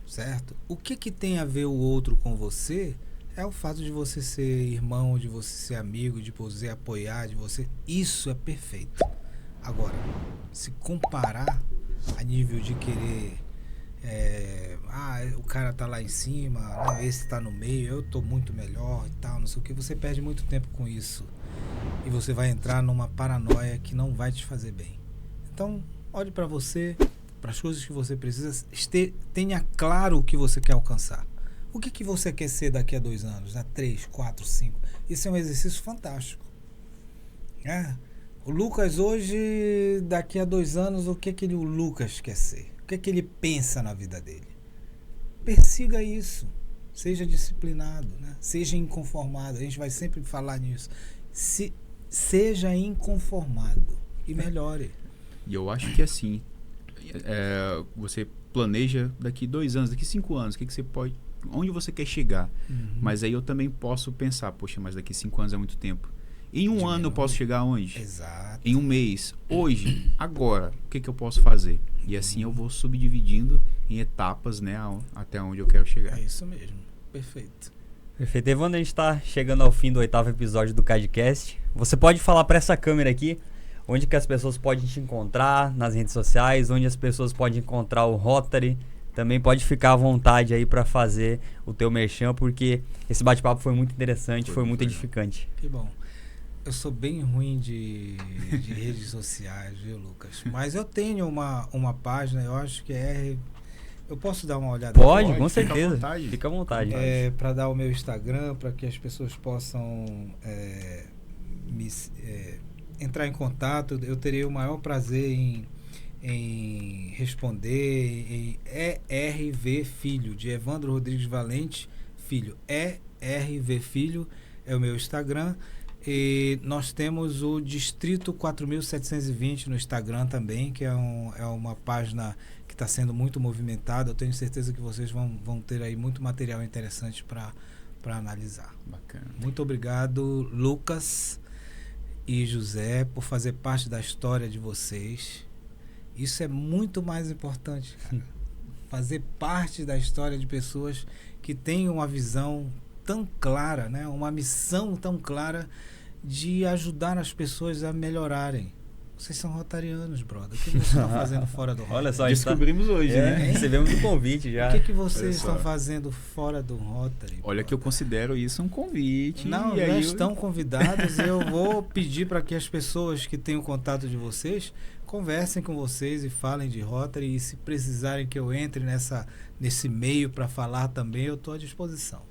[SPEAKER 4] Certo? O que tem a ver o outro com você é o fato de você ser irmão, de você ser amigo, de você apoiar, de você... Isso é perfeito. Agora, se comparar a nível de querer... o cara tá lá em cima, esse tá no meio, eu tô muito melhor e tal, não sei o que, você perde muito tempo com isso e você vai entrar numa paranoia que não vai te fazer bem. Então, olhe para você, para as coisas que você precisa, tenha claro o que você quer alcançar. O que você quer ser daqui a 2 anos, a 3, 4, 5? Isso é um exercício fantástico. O Lucas hoje, daqui a 2 anos, o que o Lucas quer ser? que é que ele pensa na vida dele. Persiga isso. Seja disciplinado, né? Seja inconformado. A gente vai sempre falar nisso. Seja inconformado e melhore.
[SPEAKER 3] E eu acho que assim, você planeja daqui 2 anos, daqui 5 anos, o que você pode, onde você quer chegar. Mas aí eu também posso pensar, poxa, mas daqui 5 anos é muito tempo. Em um ano eu posso chegar onde?
[SPEAKER 4] Exato.
[SPEAKER 3] Em um mês. Hoje, agora, o que eu posso fazer? E assim eu vou subdividindo em etapas, né, até onde eu quero chegar.
[SPEAKER 4] É isso mesmo. Perfeito.
[SPEAKER 2] Perfeito. Evandro, a gente está chegando ao fim do 8º episódio do CADcast. Você pode falar para essa câmera aqui onde que as pessoas podem te encontrar nas redes sociais, onde as pessoas podem encontrar o Rotary. Também pode ficar à vontade aí para fazer o teu merchan, porque esse bate-papo foi muito interessante, foi muito edificante.
[SPEAKER 4] Que bom. Eu sou bem ruim de redes sociais, viu, Lucas? Mas eu tenho uma página, eu acho que eu posso dar uma olhada?
[SPEAKER 2] Pode, com certeza. Fica à vontade.
[SPEAKER 4] Para dar o meu Instagram, para que as pessoas possam entrar em contato. Eu terei o maior prazer em responder em ERV Filho, de Evandro Rodrigues Valente Filho. ERV Filho é o meu Instagram. E nós temos o Distrito 4720 no Instagram também, que é uma página que está sendo muito movimentada. Eu tenho certeza que vocês vão ter aí muito material interessante para analisar.
[SPEAKER 3] Bacana.
[SPEAKER 4] Muito obrigado, Lucas e José, por fazer parte da história de vocês. Isso é muito mais importante, cara. Fazer parte da história de pessoas que têm uma visão tão clara, né? Uma missão tão clara de ajudar as pessoas a melhorarem. Vocês são rotarianos, brother. O que vocês estão fazendo fora do Rotary?
[SPEAKER 2] Olha só,
[SPEAKER 3] descobrimos hoje, né?
[SPEAKER 2] Recebemos um convite já.
[SPEAKER 4] O que vocês estão fazendo fora do Rotary?
[SPEAKER 3] Olha, que eu considero isso um convite.
[SPEAKER 4] Não, já estão convidados. Eu vou pedir para que as pessoas que têm o contato de vocês conversem com vocês e falem de Rotary. E se precisarem que eu entre nesse meio para falar também, eu estou à disposição.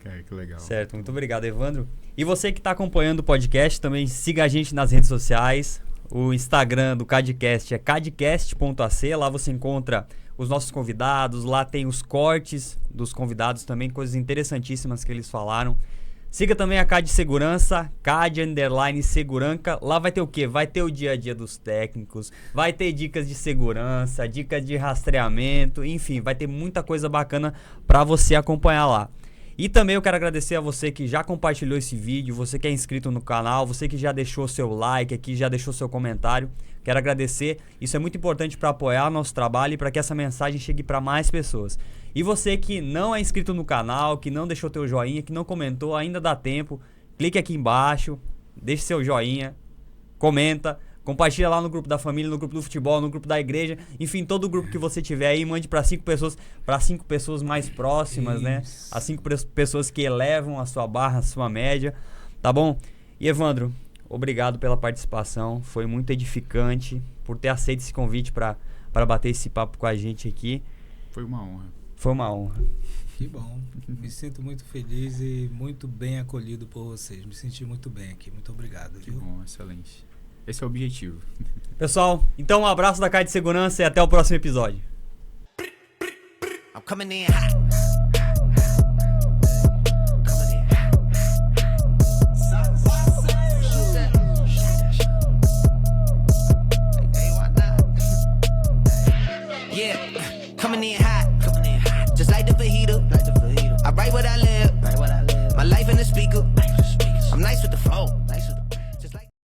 [SPEAKER 3] Cara, que legal.
[SPEAKER 2] Certo, muito obrigado, Evandro. E você que está acompanhando o podcast, também siga a gente nas redes sociais. O Instagram do CADcast é cadcast.ac. Lá você encontra os nossos convidados. Lá tem os cortes dos convidados também, coisas interessantíssimas que eles falaram. Siga também a CAD Segurança, CAD_Seguranca. Lá vai ter o quê? Vai ter o dia a dia dos técnicos, vai ter dicas de segurança, dicas de rastreamento, enfim, vai ter muita coisa bacana para você acompanhar lá. E também eu quero agradecer a você que já compartilhou esse vídeo, você que é inscrito no canal, você que já deixou seu like aqui, já deixou seu comentário. Quero agradecer, isso é muito importante para apoiar o nosso trabalho e para que essa mensagem chegue para mais pessoas. E você que não é inscrito no canal, que não deixou teu joinha, que não comentou, ainda dá tempo, clique aqui embaixo, deixe seu joinha, comenta, compartilha lá no grupo da família, no grupo do futebol, no grupo da igreja, enfim, todo o grupo que você tiver aí, mande para 5 pessoas mais próximas, isso, né? As 5 pessoas que elevam a sua barra, a sua média, tá bom? E Evandro, obrigado pela participação, foi muito edificante por ter aceito esse convite para bater esse papo com a gente aqui.
[SPEAKER 3] Foi uma honra.
[SPEAKER 2] Foi uma honra.
[SPEAKER 4] Que bom, me sinto muito feliz e muito bem acolhido por vocês, me senti muito bem aqui, muito obrigado.
[SPEAKER 3] Que bom, excelente. Esse é o objetivo.
[SPEAKER 2] Pessoal, então um abraço da CAD Segurança e até o próximo episódio.
[SPEAKER 1] I'm coming in hot.